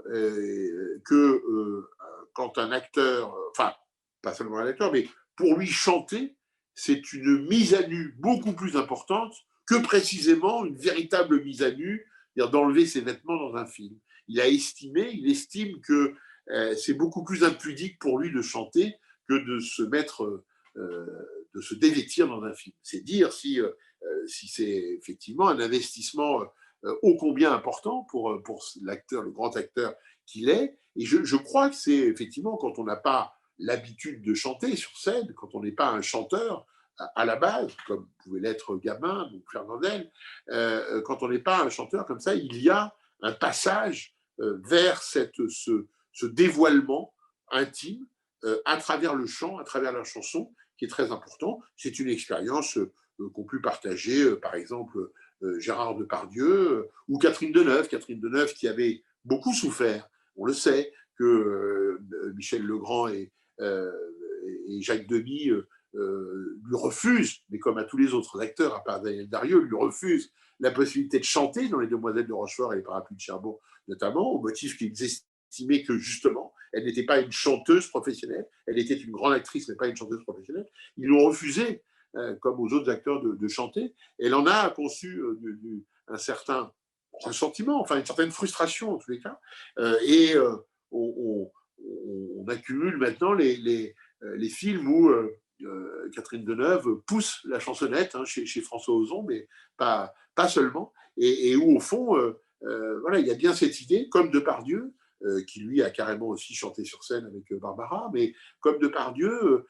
que quand un acteur, enfin, pas seulement un acteur, mais pour lui chanter, c'est une mise à nu beaucoup plus importante que précisément une véritable mise à nu, c'est-à-dire d'enlever ses vêtements dans un film. Il estime que c'est beaucoup plus impudique pour lui de chanter que de se dévêtir dans un film. C'est dire si c'est effectivement un investissement ô combien important pour l'acteur, le grand acteur qu'il est. Et je crois que c'est effectivement quand on n'a pas l'habitude de chanter sur scène, quand on n'est pas un chanteur à la base, comme pouvait l'être Gabin ou Fernandel, quand on n'est pas un chanteur comme ça, il y a un passage vers ce dévoilement intime à travers le chant, à travers la chanson, qui est très important. C'est une expérience qu'ont pu partager, par exemple, Gérard Depardieu ou Catherine Deneuve. Catherine Deneuve qui avait beaucoup souffert, on le sait, que Michel Legrand et Jacques Demy lui refusent, mais comme à tous les autres acteurs, à part Daniel Darieux, lui refusent la possibilité de chanter dans Les Demoiselles de Rochefort et Les Parapluies de Cherbourg, notamment, au motif qu'ils estimaient que, justement, elle n'était pas une chanteuse professionnelle, elle était une grande actrice, mais pas une chanteuse professionnelle. Ils l'ont refusé, comme aux autres acteurs, de chanter. Elle en a conçu un certain ressentiment, enfin une certaine frustration, en tous les cas. Et on accumule maintenant les films où Catherine Deneuve pousse la chansonnette chez François Ozon, mais pas seulement, et où au fond, voilà, il y a bien cette idée, comme Depardieu, qui lui a carrément aussi chanté sur scène avec Barbara, mais comme Depardieu,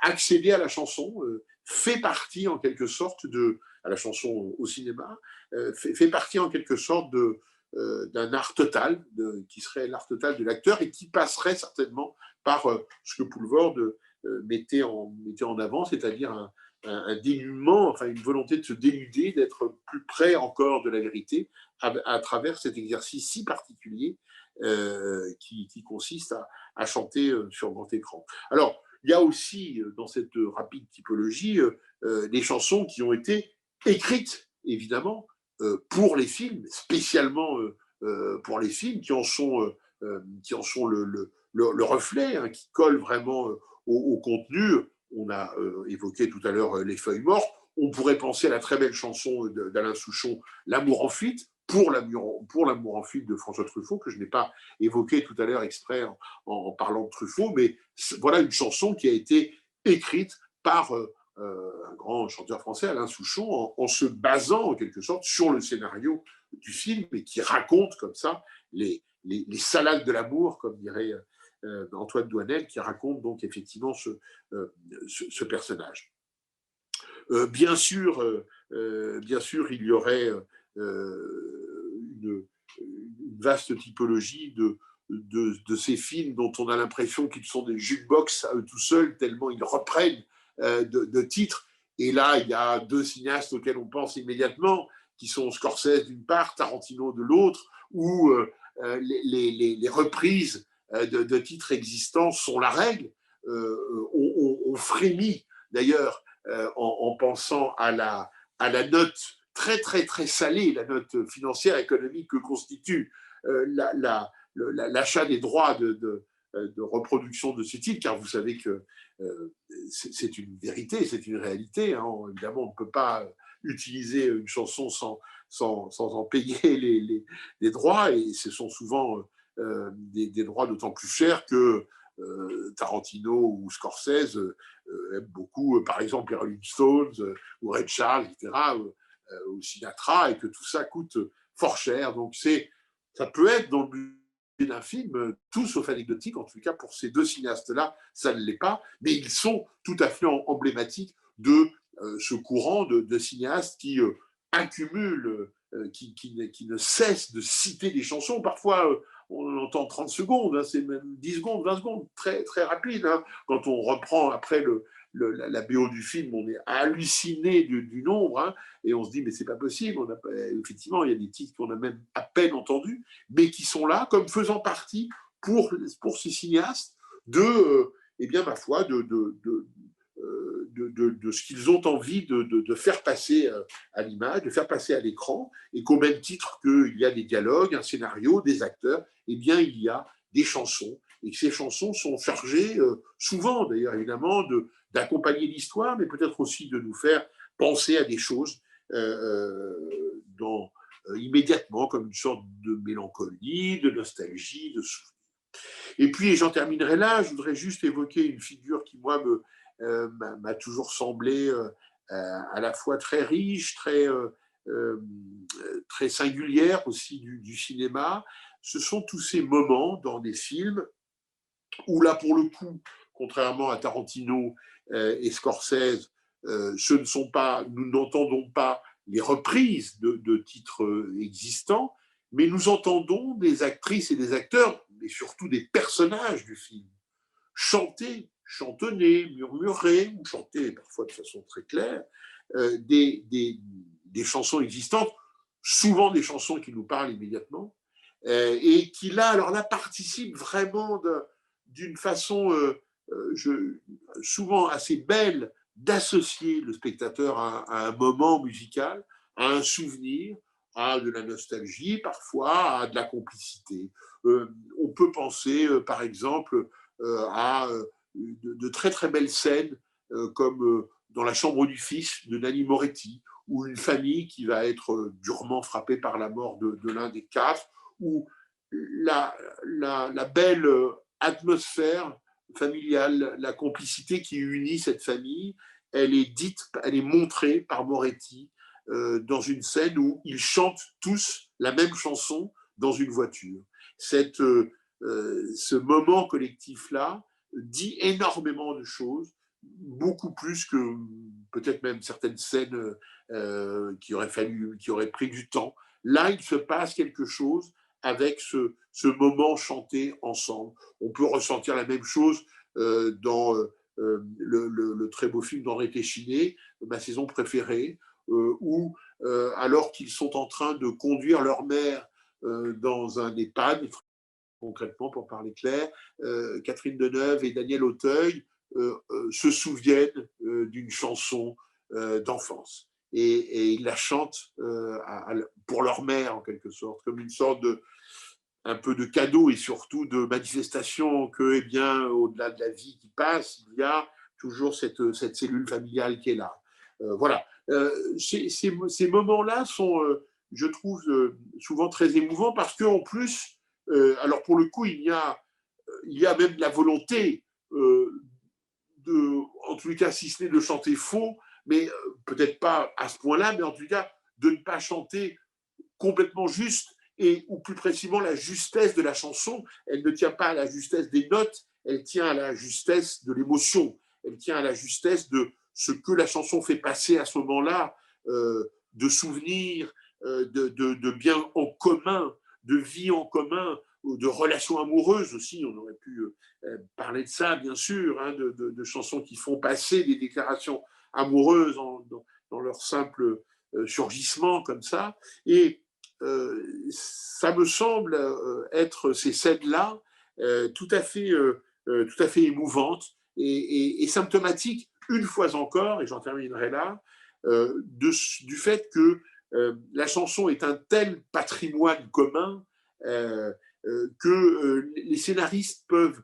accéder à la chanson fait partie en quelque sorte à la chanson au cinéma, fait partie en quelque sorte d'un art total, qui serait l'art total de l'acteur et qui passerait certainement par ce que Poulvord mettait en avant, c'est-à-dire un dénudement, enfin une volonté de se dénuder, d'être plus près encore de la vérité à travers cet exercice si particulier qui consiste à chanter sur grand écran. Alors, il y a aussi dans cette rapide typologie des chansons qui ont été écrites, évidemment, pour les films, spécialement pour les films qui en sont le reflet, hein, qui collent vraiment au contenu. On a évoqué tout à l'heure Les Feuilles mortes. On pourrait penser à la très belle chanson d'Alain Souchon, L'amour en fuite, pour l'amour en fuite de François Truffaut, que je n'ai pas évoqué tout à l'heure exprès en parlant de Truffaut, mais voilà une chanson qui a été écrite par un grand chanteur français, Alain Souchon, en se basant en quelque sorte sur le scénario du film et qui raconte comme ça les salades de l'amour, comme dirait Antoine Doinel, qui raconte donc effectivement ce personnage. Bien sûr, il y aurait une vaste typologie de ces films dont on a l'impression qu'ils sont des jukebox à eux tout seuls, tellement ils reprennent de titres. Et là, il y a deux cinéastes auxquels on pense immédiatement, qui sont Scorsese d'une part, Tarantino de l'autre, où les reprises de titres existants sont la règle. On frémit d'ailleurs en pensant à la note très très très salée, la note financière économique que constitue l'achat des droits de reproduction de ce titre, car vous savez que c'est une vérité, c'est une réalité. Hein. Évidemment, on ne peut pas utiliser une chanson sans en payer les droits, et ce sont souvent des droits d'autant plus chers que Tarantino ou Scorsese aiment beaucoup, par exemple, les Rolling Stones ou Ray Charles, etc., ou Sinatra, et que tout ça coûte fort cher. Donc, ça peut être dans le budget d'un film, tout sauf anecdotique. En tout cas, pour ces deux cinéastes-là, ça ne l'est pas, mais ils sont tout à fait emblématiques de ce courant de cinéastes qui accumulent, qui ne cessent de citer des chansons. Parfois, on entend 30 secondes, hein, c'est même 10 secondes, 20 secondes, très, très rapide. Hein. Quand on reprend après la BO du film, on est halluciné du nombre, hein, et on se dit, mais c'est pas possible. Effectivement, il y a des titres qu'on a même à peine entendus, mais qui sont là comme faisant partie pour ces cinéastes eh bien, ma foi, de ce qu'ils ont envie de faire passer à l'image, de faire passer à l'écran, et qu'au même titre qu'il y a des dialogues, un scénario, des acteurs, eh bien, il y a des chansons, et que ces chansons sont chargées, souvent d'ailleurs évidemment, d'accompagner l'histoire, mais peut-être aussi de nous faire penser à des choses immédiatement, comme une sorte de mélancolie, de nostalgie, de souvenir. Et puis, j'en terminerai là, je voudrais juste évoquer une figure qui, moi, m'a toujours semblé à la fois très riche, très singulière aussi du cinéma. Ce sont tous ces moments dans des films où là, pour le coup, contrairement à Tarantino et Scorsese, nous n'entendons pas les reprises de titres existants, mais nous entendons des actrices et des acteurs, mais surtout des personnages du film, chanter, chantonner, murmurer, ou chanter parfois de façon très claire, des des chansons existantes, souvent des chansons qui nous parlent immédiatement, et qui alors là, participent vraiment d'une façon souvent assez belle d'associer le spectateur à un moment musical, à un souvenir, à de la nostalgie parfois, à de la complicité. On peut penser par exemple à de très très belles scènes comme dans La chambre du fils de Nanni Moretti, ou une famille qui va être durement frappée par la mort de l'un des quatre, ou la belle atmosphère familiale, la complicité qui unit cette famille, elle est dite, elle est montrée par Moretti dans une scène où ils chantent tous la même chanson dans une voiture. Ce moment collectif-là dit énormément de choses, beaucoup plus que peut-être même certaines scènes qui auraient pris du temps. Là, il se passe quelque chose avec ce moment chanté ensemble. On peut ressentir la même chose dans le très beau film d'André Téchiné, Ma saison préférée, où alors qu'ils sont en train de conduire leur mère dans un EHPAD, concrètement pour parler clair, Catherine Deneuve et Daniel Auteuil se souviennent d'une chanson d'enfance. Et ils la chantent pour leur mère, en quelque sorte, comme une sorte un peu de cadeau et surtout de manifestation que, eh bien, au-delà de la vie qui passe, il y a toujours cette cellule familiale qui est là. Voilà. Ces moments-là sont, je trouve, souvent très émouvants parce qu'en plus, alors pour le coup, il y a même la volonté en tout cas, si ce n'est de chanter faux, mais peut-être pas à ce point-là, mais en tout cas, de ne pas chanter complètement juste, ou plus précisément la justesse de la chanson. Elle ne tient pas à la justesse des notes, elle tient à la justesse de l'émotion, elle tient à la justesse de ce que la chanson fait passer à ce moment-là, de souvenirs, de biens en commun, de vie en commun, de relations amoureuses aussi. On aurait pu parler de ça, bien sûr, hein, de chansons qui font passer des déclarations amoureuses dans leur simple surgissement comme ça. Et ça me semble être ces scènes-là tout à fait émouvantes et symptomatiques, une fois encore, et j'en terminerai là, du fait que la chanson est un tel patrimoine commun que les scénaristes peuvent,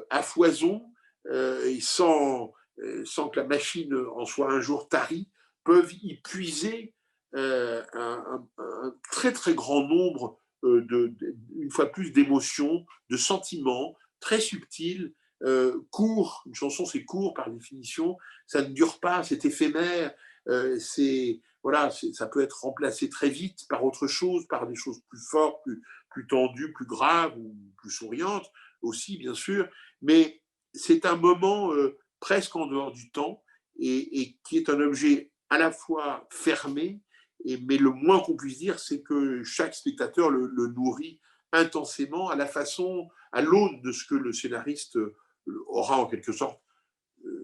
à foison, et sans que la machine en soit un jour tarie, peuvent y puiser un très très grand nombre, une fois plus, d'émotions, de sentiments très subtils, courts. Une chanson, c'est court par définition, ça ne dure pas, c'est éphémère, voilà, ça peut être remplacé très vite par autre chose, par des choses plus fortes, plus tendues, plus graves ou plus souriantes aussi, bien sûr, mais c'est un moment presque en dehors du temps et qui est un objet à la fois fermé, mais le moins qu'on puisse dire, c'est que chaque spectateur le nourrit intensément à l'aune de ce que le scénariste aura en quelque sorte,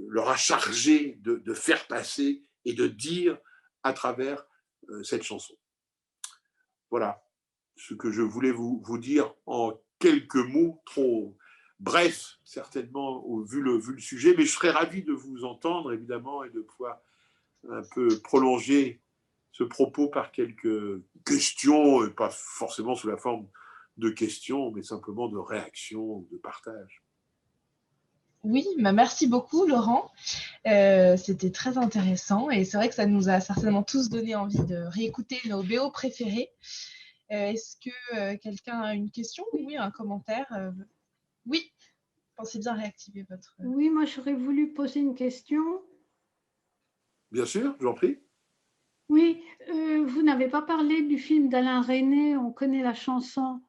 leur a chargé de faire passer et de dire à travers cette chanson. Voilà ce que je voulais vous dire en quelques mots, trop bref certainement vu le sujet, mais je serais ravi de vous entendre évidemment et de pouvoir un peu prolonger ce propos par quelques questions, pas forcément sous la forme de questions, mais simplement de réactions, de partage. Oui, merci beaucoup Laurent. C'était très intéressant et c'est vrai que ça nous a certainement tous donné envie de réécouter nos BO préférés. Est-ce que quelqu'un a une question? Oui, un commentaire? Oui, pensez bien réactiver votre... Oui, moi j'aurais voulu poser une question. Bien sûr, j'en prie. Oui, vous n'avez pas parlé du film d'Alain Resnais, on connaît la chanson.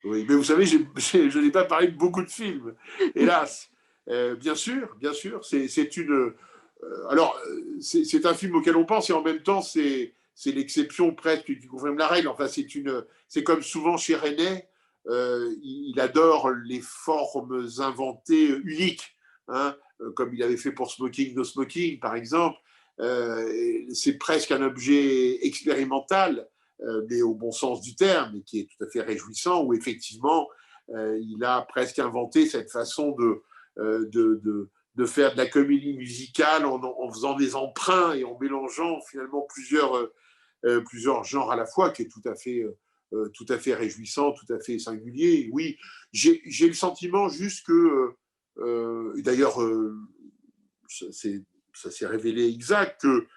Oui, mais vous savez, je n'ai pas parlé de beaucoup de films, hélas. Bien sûr, c'est une. Alors, c'est un film auquel on pense et en même temps, c'est l'exception presque qui confirme la règle. Enfin, c'est comme souvent chez Resnais, il adore les formes inventées uniques, hein, comme il avait fait pour Smoking No Smoking, par exemple. C'est presque un objet expérimental, mais au bon sens du terme, et qui est tout à fait réjouissant, où effectivement, il a presque inventé cette façon de faire de la comédie musicale en faisant des emprunts et en mélangeant finalement plusieurs genres à la fois, qui est tout à fait réjouissant, tout à fait singulier. Oui, j'ai le sentiment juste que, d'ailleurs, ça s'est révélé exact, que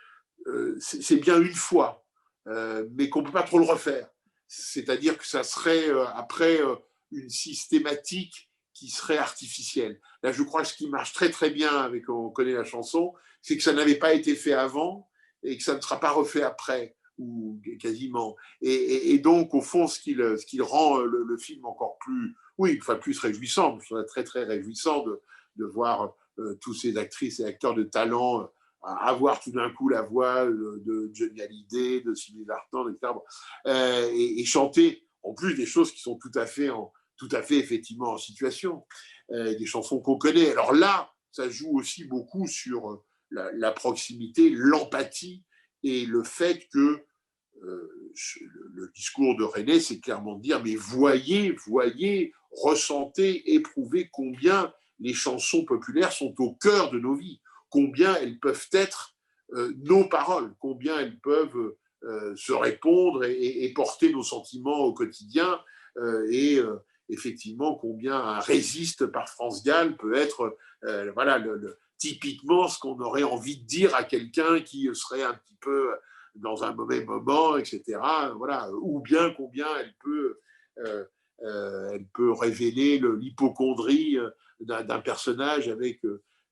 c'est bien une fois, mais qu'on ne peut pas trop le refaire. C'est-à-dire que ça serait après une systématique qui serait artificielle. Là, je crois que ce qui marche très très bien avec On connaît la chanson, c'est que ça n'avait pas été fait avant et que ça ne sera pas refait après, ou quasiment. Et donc, au fond, ce qui rend le film encore plus, oui, enfin plus réjouissant, je trouve très très réjouissant de voir tous ces actrices et acteurs de talent avoir tout d'un coup la voix de Johnny Hallyday, de Sylvie Vartan, etc. Et chanter en plus des choses qui sont tout à fait effectivement en situation, des chansons qu'on connaît. Alors là, ça joue aussi beaucoup sur la proximité, l'empathie et le fait que le discours de René, c'est clairement de dire, mais voyez, ressentez, éprouvez combien les chansons populaires sont au cœur de nos vies, combien elles peuvent être nos paroles, combien elles peuvent se répondre et porter nos sentiments au quotidien, et effectivement combien un Résiste par France Gall peut être voilà, typiquement ce qu'on aurait envie de dire à quelqu'un qui serait un petit peu dans un mauvais moment, etc. Voilà. Ou bien combien elle peut révéler l'hypocondrie d'un personnage avec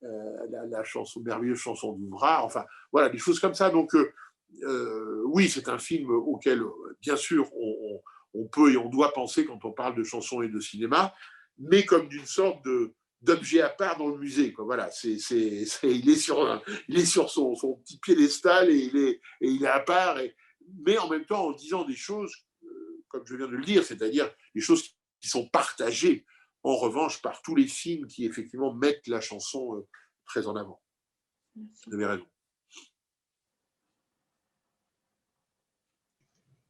la merveilleuse chanson d'Ouvrard. Enfin, voilà, des choses comme ça. Donc, oui, c'est un film auquel, bien sûr, on peut et on doit penser quand on parle de chansons et de cinéma, mais comme d'une sorte d'objet à part dans le musée. Quoi. Voilà, il est sur son petit piédestal et il est à part, mais en même temps en disant des choses, comme je viens de le dire, c'est-à-dire des choses qui sont partagées, en revanche, par tous les films qui, effectivement, mettent la chanson très en avant. Vous avez raison.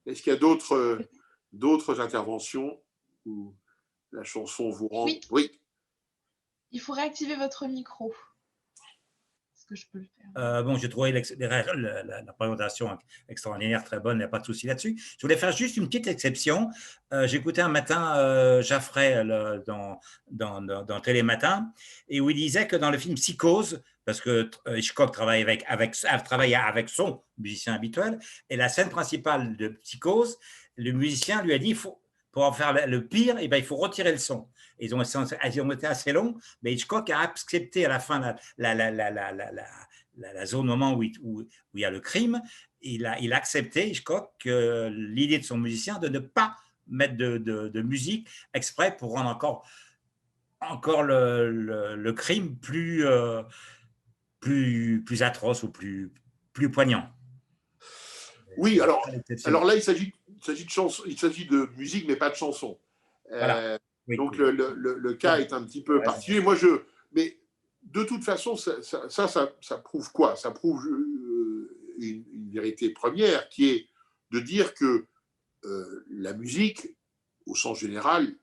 Est-ce qu'il y a d'autres interventions où la chanson vous rend... Oui. Oui. Il faut réactiver votre micro. Est-ce que je peux le faire? Bon, j'ai trouvé la présentation extraordinaire, très bonne, il n'y a pas de souci là-dessus. Je voulais faire juste une petite exception. J'écoutais un matin Jaffray dans Télématin, et où il disait que dans le film Psychose, parce que Hitchcock travaille avec son musicien habituel, et la scène principale de Psychose, le musicien lui a dit, pour en faire le pire, eh ben, il faut retirer le son. Ils ont été assez longs, mais Hitchcock a accepté à la fin la zone au moment où il y a le crime. Il a accepté, Hitchcock, l'idée de son musicien de ne pas mettre de musique exprès pour rendre encore le crime plus atroce ou plus poignant. Oui, alors là, il s'agit de musique, mais pas de chanson. Voilà. Oui, donc le cas est un petit peu particulier. Mais de toute façon, ça prouve quoi? Ça prouve une vérité première, qui est de dire que la musique, au sens général,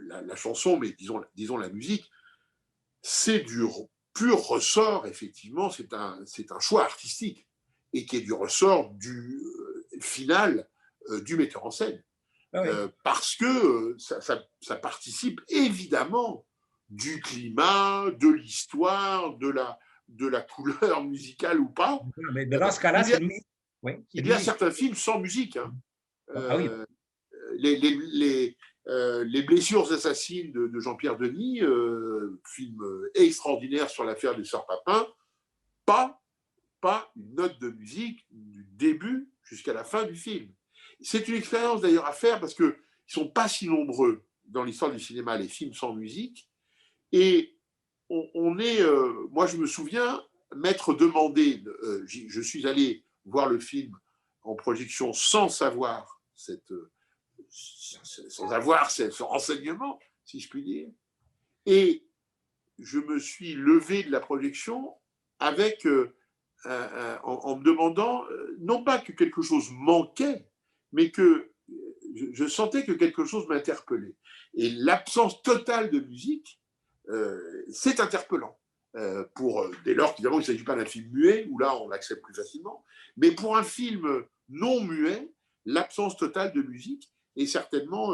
la chanson, mais disons la musique, c'est du pur ressort, effectivement, c'est un choix artistique, et qui est du ressort du final du metteur en scène. Ah oui. Parce que ça participe évidemment du climat, de l'histoire, de la couleur musicale ou pas. Mais dans ce cas-là, il y a certains films sans musique. Hein. Ah oui. Les blessures assassines de Jean-Pierre Denis, film extraordinaire sur l'affaire des Sœurs Papin, pas une note de musique du début jusqu'à la fin du film. C'est une expérience d'ailleurs à faire parce qu'ils ne sont pas si nombreux dans l'histoire du cinéma, les films sans musique. Et moi je me souviens m'être demandé, je suis allé voir le film en projection sans avoir ce renseignement, si je puis dire. Et je me suis levé de la projection avec en me demandant, non pas que quelque chose manquait, mais que je sentais que quelque chose m'interpellait. Et l'absence totale de musique, c'est interpellant. Dès lors qu'évidemment, il ne s'agit pas d'un film muet, où là, on l'accepte plus facilement, mais pour un film non muet, l'absence totale de musique est certainement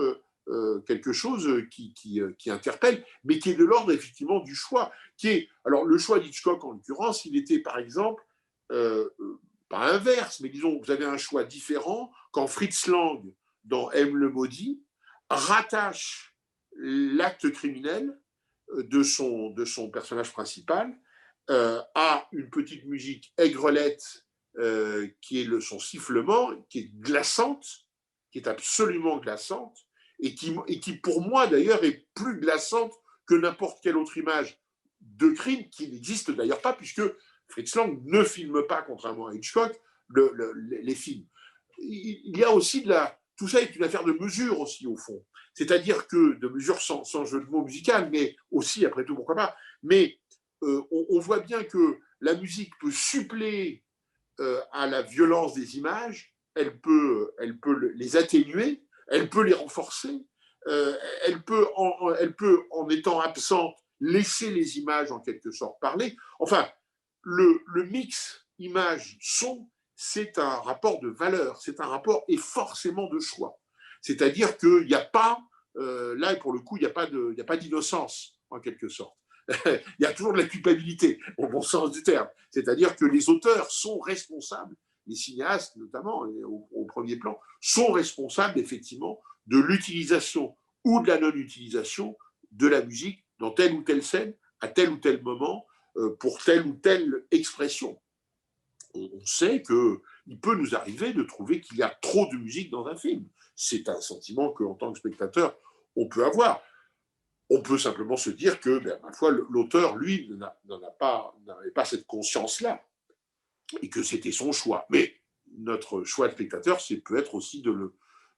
quelque chose qui interpelle, mais qui est de l'ordre effectivement du choix. Alors, le choix d'Hitchcock, en l'occurrence, il était par exemple, pas inverse, mais disons, vous avez un choix différent quand Fritz Lang, dans M le maudit, rattache l'acte criminel de son personnage principal à une petite musique aigrelette qui est son sifflement, qui est glaçante, qui est absolument glaçante, et qui pour moi d'ailleurs est plus glaçante que n'importe quelle autre image de crime qui n'existe d'ailleurs pas, puisque Fritz Lang ne filme pas, contrairement à Hitchcock, les films. Il y a aussi tout ça est une affaire de mesure aussi, au fond. C'est-à-dire que, de mesure sans jeu de mots musical, mais aussi, après tout, pourquoi pas. Mais on voit bien que la musique peut suppléer à la violence des images, elle peut les atténuer, elle peut les renforcer, elle peut, en étant absente, laisser les images en quelque sorte parler. Enfin, le mix image-son, c'est un rapport de valeur, c'est un rapport et forcément de choix. C'est-à-dire qu'il n'y a pas, là pour le coup, il n'y a pas d'innocence en quelque sorte. Il y a toujours de la culpabilité, au bon sens du terme. C'est-à-dire que les auteurs sont responsables, les cinéastes notamment, au premier plan, sont responsables effectivement de l'utilisation ou de la non-utilisation de la musique dans telle ou telle scène, à tel ou tel moment, pour telle ou telle expression. On sait qu'il peut nous arriver de trouver qu'il y a trop de musique dans un film. C'est un sentiment qu'en tant que spectateur, on peut avoir. On peut simplement se dire que, ma foi, l'auteur, lui, n'avait pas cette conscience-là et que c'était son choix. Mais notre choix de spectateur, c'est peut être aussi de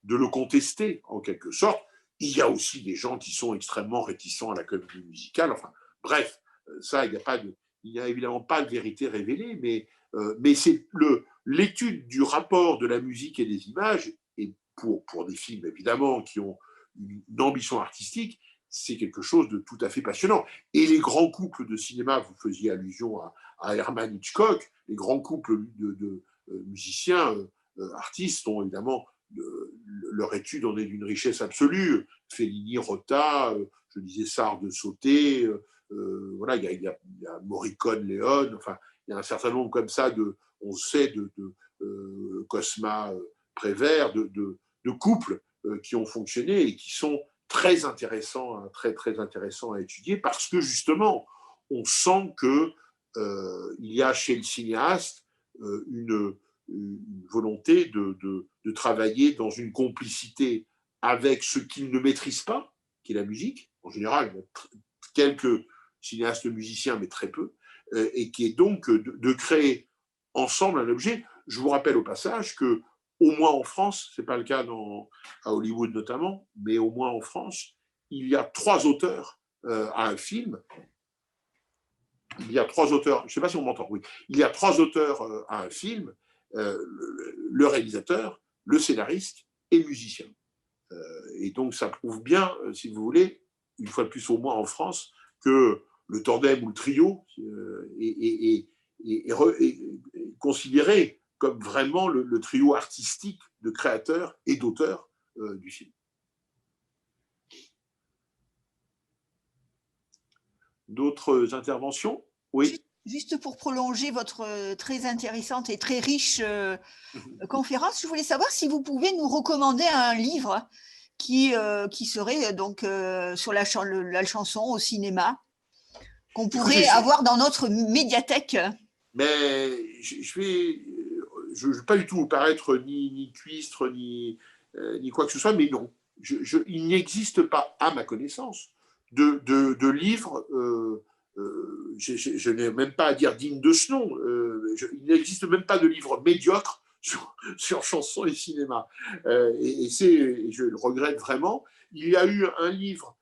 le contester, en quelque sorte. Il y a aussi des gens qui sont extrêmement réticents à la comédie musicale. Enfin, bref, ça, il n'y a évidemment pas de vérité révélée, mais c'est l'étude du rapport de la musique et des images, et pour des films, évidemment, qui ont une ambition artistique, c'est quelque chose de tout à fait passionnant. Et les grands couples de cinéma, vous faisiez allusion à Herman Hitchcock, les grands couples de musiciens, artistes ont évidemment leur étude en est d'une richesse absolue. Fellini, Rota, je disais Sarre de Sauté, voilà, il y a Morricone, Léon, enfin, il y a un certain nombre comme ça on sait, Cosma, Prévert, de couples qui ont fonctionné et qui sont très intéressants, très, très intéressants à étudier parce que justement, on sent qu'il y a chez le cinéaste une volonté de travailler dans une complicité avec ce qu'il ne maîtrise pas, qui est la musique. En général, il y a quelques cinéastes musiciens, mais très peu, et qui est donc de créer ensemble un objet. Je vous rappelle au passage que, au moins en France, ce n'est pas le cas à Hollywood notamment, mais au moins en France, il y a 3 auteurs à un film. Il y a 3 auteurs, je ne sais pas si on m'entend, oui. Il y a 3 auteurs à un film, le réalisateur, le scénariste et le musicien. Et donc, ça prouve bien, si vous voulez, une fois de plus au moins en France, que le tandem ou le trio est considéré comme vraiment le trio artistique de créateurs et d'auteurs du film. D'autres interventions? Oui. Juste pour prolonger votre très intéressante et très riche conférence, je voulais savoir si vous pouvez nous recommander un livre qui serait donc sur la chanson au cinéma, qu'on pourrait avoir dans notre médiathèque. Mais je ne veux pas du tout vous paraître ni cuistre, ni quoi que ce soit, mais non. Il n'existe pas, à ma connaissance, de livre, je n'ai même pas à dire digne de ce nom, il n'existe même pas de livre médiocre sur chansons et cinéma. Et je le regrette vraiment. Il y a eu un livre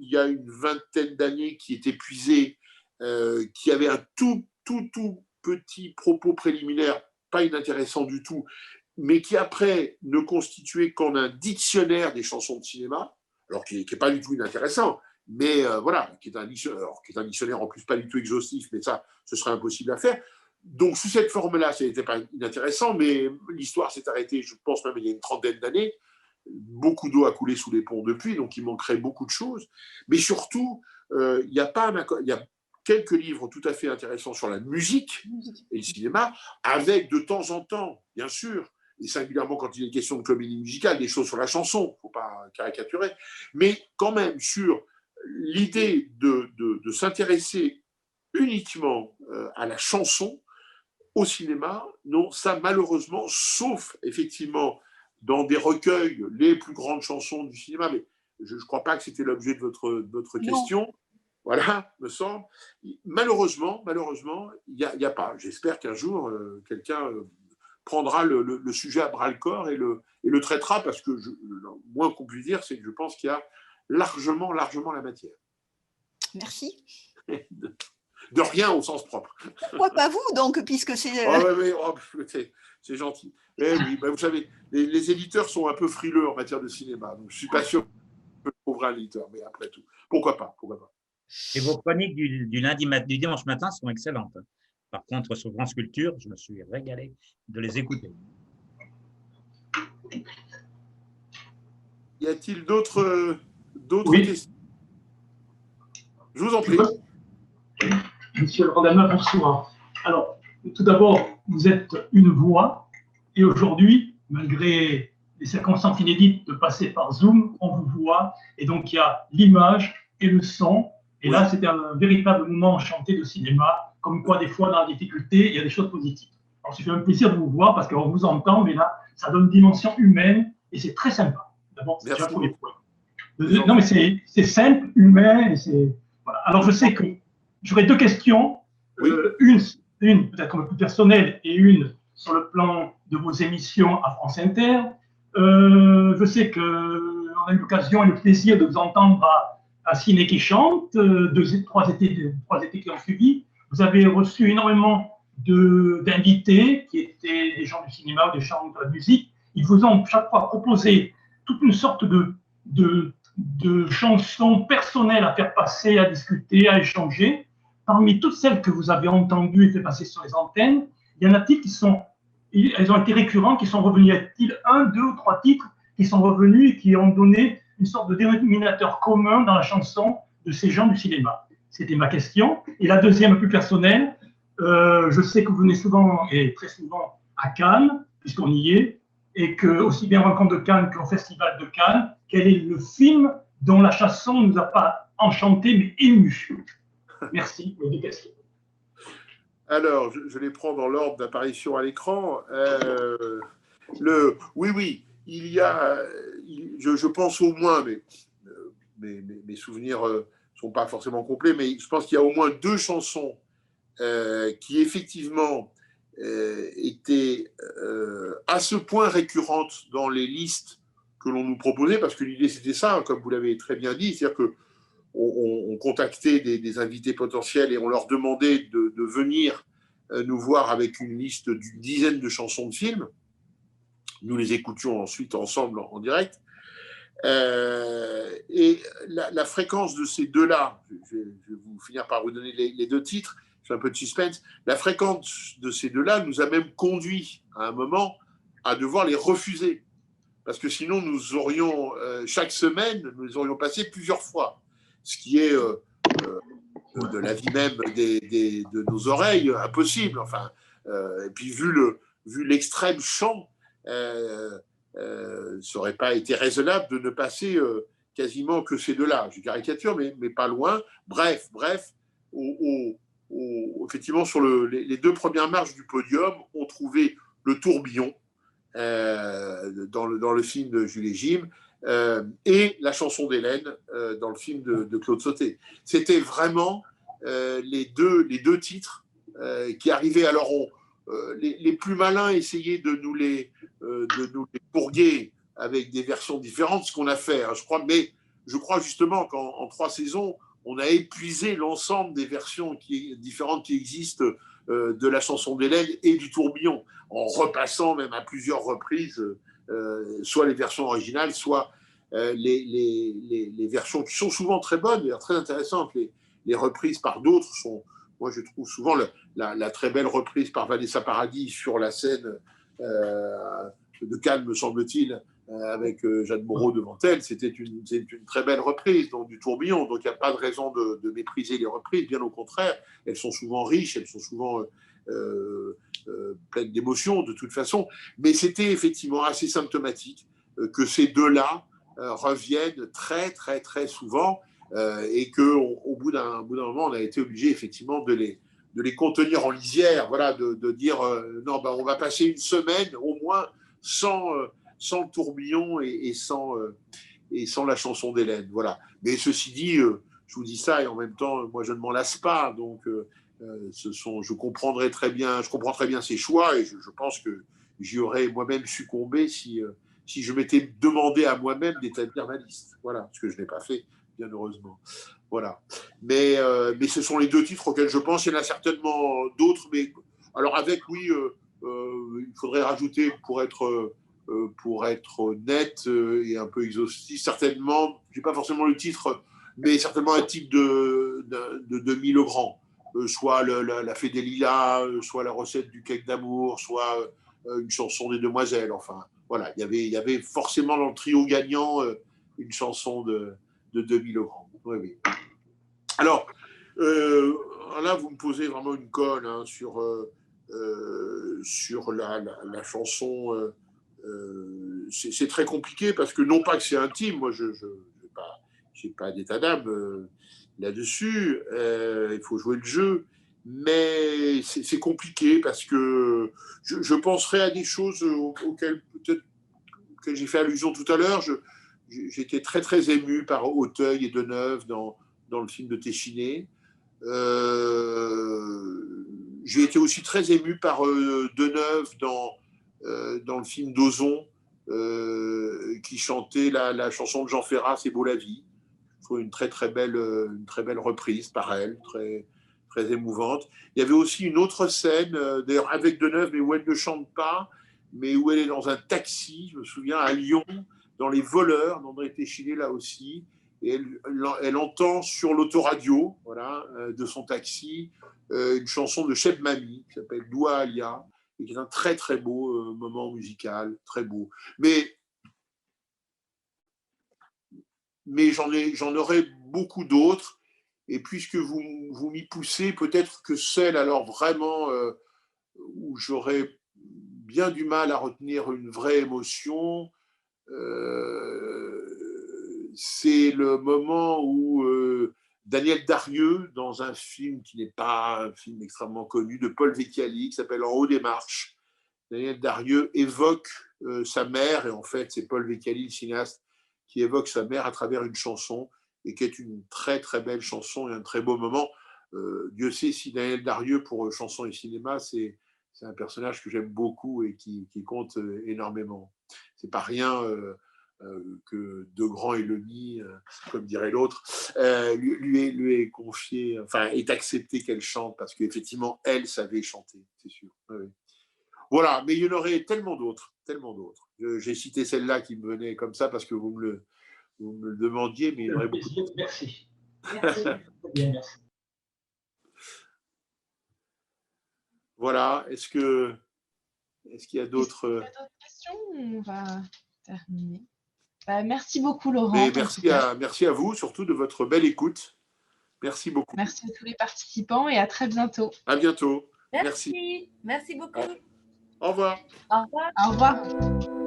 il y a une vingtaine d'années qui est épuisé, qui avait un tout tout petit propos préliminaire, pas inintéressant du tout, mais qui après ne constituait qu'en un dictionnaire des chansons de cinéma, alors qui n'est pas du tout inintéressant, mais voilà, qui est un dictionnaire en plus pas du tout exhaustif, mais ça, ce serait impossible à faire. Donc, sous cette forme-là, ça n'était pas inintéressant, mais l'histoire s'est arrêtée, je pense même il y a une trentaine d'années. Beaucoup d'eau a coulé sous les ponts depuis, donc il manquerait beaucoup de choses. Mais surtout, il y a quelques livres tout à fait intéressants sur la musique et le cinéma, avec de temps en temps, bien sûr, et singulièrement quand il est question de comédie musicale, des choses sur la chanson, il ne faut pas caricaturer, mais quand même sur l'idée de s'intéresser uniquement à la chanson au cinéma, non, ça malheureusement, sauf effectivement dans des recueils, les plus grandes chansons du cinéma, mais je ne crois pas que c'était l'objet de votre question. Voilà, me semble. Malheureusement, il n'y a pas. J'espère qu'un jour, quelqu'un prendra le sujet à bras-le-corps et le traitera, parce que le moins qu'on puisse dire, c'est que je pense qu'il y a largement la matière. Merci. De rien au sens propre. Pourquoi pas vous, donc, puisque c'est… C'est gentil. Oui, vous savez, les éditeurs sont un peu frileux en matière de cinéma, donc je ne suis pas sûr que je trouverai un éditeur, mais après tout, pourquoi pas. Et vos chroniques du dimanche matin sont excellentes. Par contre, sur France Culture, je me suis régalé de les écouter. Y a-t-il d'autres questions? Je vous en prie. Monsieur le Randama, bonsoir. Alors, tout d'abord, vous êtes une voix, et aujourd'hui, malgré les circonstances inédites de passer par Zoom, on vous voit, et donc il y a l'image et le son, et là, c'était un véritable moment enchanté de cinéma, comme quoi, des fois, dans la difficulté, il y a des choses positives. Alors, ça fait un plaisir de vous voir, parce qu'on vous entend, mais là, ça donne une dimension humaine, et c'est très sympa. D'abord, c'est un premier point. Non, mais c'est simple, humain, et c'est… Voilà. Alors, je sais que j'aurais deux questions, une peut-être un peu plus personnelle et une sur le plan de vos émissions à France Inter. Je sais qu'on a eu l'occasion et le plaisir de vous entendre à Ciné qui chante, trois étés qui ont suivi. Vous avez reçu énormément d'invités qui étaient des gens du cinéma ou des gens de la musique. Ils vous ont chaque fois proposé toute une sorte de chansons personnelles à faire passer, à discuter, à échanger. Parmi toutes celles que vous avez entendues et fait passer sur les antennes, y en a-t-il elles ont été récurrentes, qui sont revenues? Y a-t-il un, deux ou trois titres qui sont revenus et qui ont donné une sorte de dénominateur commun dans la chanson de ces gens du cinéma? C'était ma question. Et la deuxième, plus personnelle, je sais que vous venez souvent et très souvent à Cannes, puisqu'on y est, et que aussi bien au Rencontre de Cannes qu'au Festival de Cannes, quel est le film dont la chanson ne nous a pas enchanté mais ému? Merci pour les questions. Alors, je les prends dans l'ordre d'apparition à l'écran. Oui, il y a, je pense au moins, mais mes souvenirs ne sont pas forcément complets, mais je pense qu'il y a au moins deux chansons qui effectivement étaient à ce point récurrentes dans les listes que l'on nous proposait, parce que l'idée c'était ça, comme vous l'avez très bien dit, c'est-à-dire que on contactait des invités potentiels et on leur demandait de venir nous voir avec une liste d'une dizaine de chansons de films. Nous les écoutions ensuite ensemble en direct. Et la fréquence de ces deux-là, je vais vous finir par vous donner les deux titres, j'ai un peu de suspense. La fréquence de ces deux-là nous a même conduit à un moment à devoir les refuser. Parce que sinon, nous aurions, chaque semaine, nous les aurions passés plusieurs fois. Ce qui est, de l'avis même de nos oreilles, impossible. Enfin, et puis, vu l'extrême chant, ça n'aurait pas été raisonnable de ne passer quasiment que ces deux-là. Je caricature, mais pas loin. Bref, effectivement, sur les deux premières marches du podium, on trouvait le tourbillon dans le film de Jules et Jim, et la chanson d'Hélène dans le film de Claude Sautet. C'était vraiment les deux titres qui arrivaient. Alors, les plus malins essayaient de nous les bourguer avec des versions différentes, ce qu'on a fait, hein, je crois. Mais je crois justement qu'en 3 saisons, on a épuisé l'ensemble des versions différentes qui existent de la chanson d'Hélène et du tourbillon, en repassant même à plusieurs reprises, soit les versions originales, soit les versions qui sont souvent très bonnes, d'ailleurs très intéressantes. Les reprises par d'autres sont, moi je trouve souvent la très belle reprise par Vanessa Paradis sur la scène de Cannes, me semble-t-il, avec Jeanne Moreau devant elle, c'est une très belle reprise donc, du tourbillon, donc il n'y a pas de raison de mépriser les reprises, bien au contraire, elles sont souvent riches, elles sont souvent pleines d'émotions de toute façon, mais c'était effectivement assez symptomatique que ces deux-là reviennent très très très souvent et qu'au bout d'un moment on a été obligé effectivement de les contenir en lisière, voilà, de dire non, ben, on va passer une semaine au moins sans le tourbillon et sans la chanson d'Hélène. Voilà. Mais ceci dit, je vous dis ça et en même temps, moi, je ne m'en lasse pas. Donc, je comprends très bien ces choix et je pense que j'y aurais moi-même succombé si je m'étais demandé à moi-même d'établir ma liste. Voilà, ce que je n'ai pas fait, bien heureusement. Voilà. Mais ce sont les deux titres auxquels je pense. Il y en a certainement d'autres, mais alors avec, oui, il faudrait rajouter pour être net et un peu exhaustif, certainement, je n'ai pas forcément le titre, mais certainement un titre de Demi Legrand, soit la Fée des Lilas, soit la recette du cake d'amour, soit une chanson des Demoiselles. Enfin, voilà, il y avait forcément dans le trio gagnant une chanson de Demi Legrand. Oui, oui. Alors, là, vous me posez vraiment une colle hein, sur la chanson. C'est très compliqué parce que non pas que c'est intime, moi je n'ai pas d'état d'âme là-dessus, il faut jouer le jeu, mais c'est compliqué parce que je penserai à des choses auxquelles j'ai fait allusion tout à l'heure. J'étais très très ému par Auteuil et Deneuve dans le film de Téchiné. J'ai été aussi très ému par Deneuve dans le film d'Ozon, qui chantait la chanson de Jean Ferrat, C'est beau la vie. Une très très belle reprise par elle, très, très émouvante. Il y avait aussi une autre scène, d'ailleurs avec Deneuve, mais où elle ne chante pas, mais où elle est dans un taxi, je me souviens, à Lyon, dans Les Voleurs, d'André Téchiné, là aussi, et elle entend sur l'autoradio, voilà, de son taxi, une chanson de Cheb Mami, qui s'appelle Doua Alia, et qui est un très très beau moment musical, très beau. Mais j'en aurais beaucoup d'autres, et puisque vous m'y poussez, peut-être que celle alors vraiment où j'aurais bien du mal à retenir une vraie émotion, c'est le moment où Daniel Darieux, dans un film qui n'est pas un film extrêmement connu, de Paul Vecchiali, qui s'appelle En haut des marches, Daniel Darieux évoque sa mère, et en fait c'est Paul Vecchiali, le cinéaste, qui évoque sa mère à travers une chanson, et qui est une très très belle chanson et un très beau moment. Dieu sait si Daniel Darieux, pour chanson et cinéma, c'est un personnage que j'aime beaucoup et qui compte énormément. C'est pas rien que De Grand et Leni, comme dirait l'autre, lui est confié, enfin est accepté qu'elle chante, parce qu'effectivement elle savait chanter, c'est sûr. Oui. Voilà, mais il y en aurait tellement d'autres, tellement d'autres. J'ai cité celle-là qui me venait comme ça parce que vous me le demandiez, mais il y en aurait beaucoup. Merci. Merci. Bien, merci. Voilà, est-ce qu'il y a d'autres questions? On va terminer. Merci beaucoup, Laurent. Merci à vous, surtout de votre belle écoute. Merci beaucoup. Merci à tous les participants et à très bientôt. À bientôt. Merci beaucoup. Au revoir. Au revoir. Au revoir.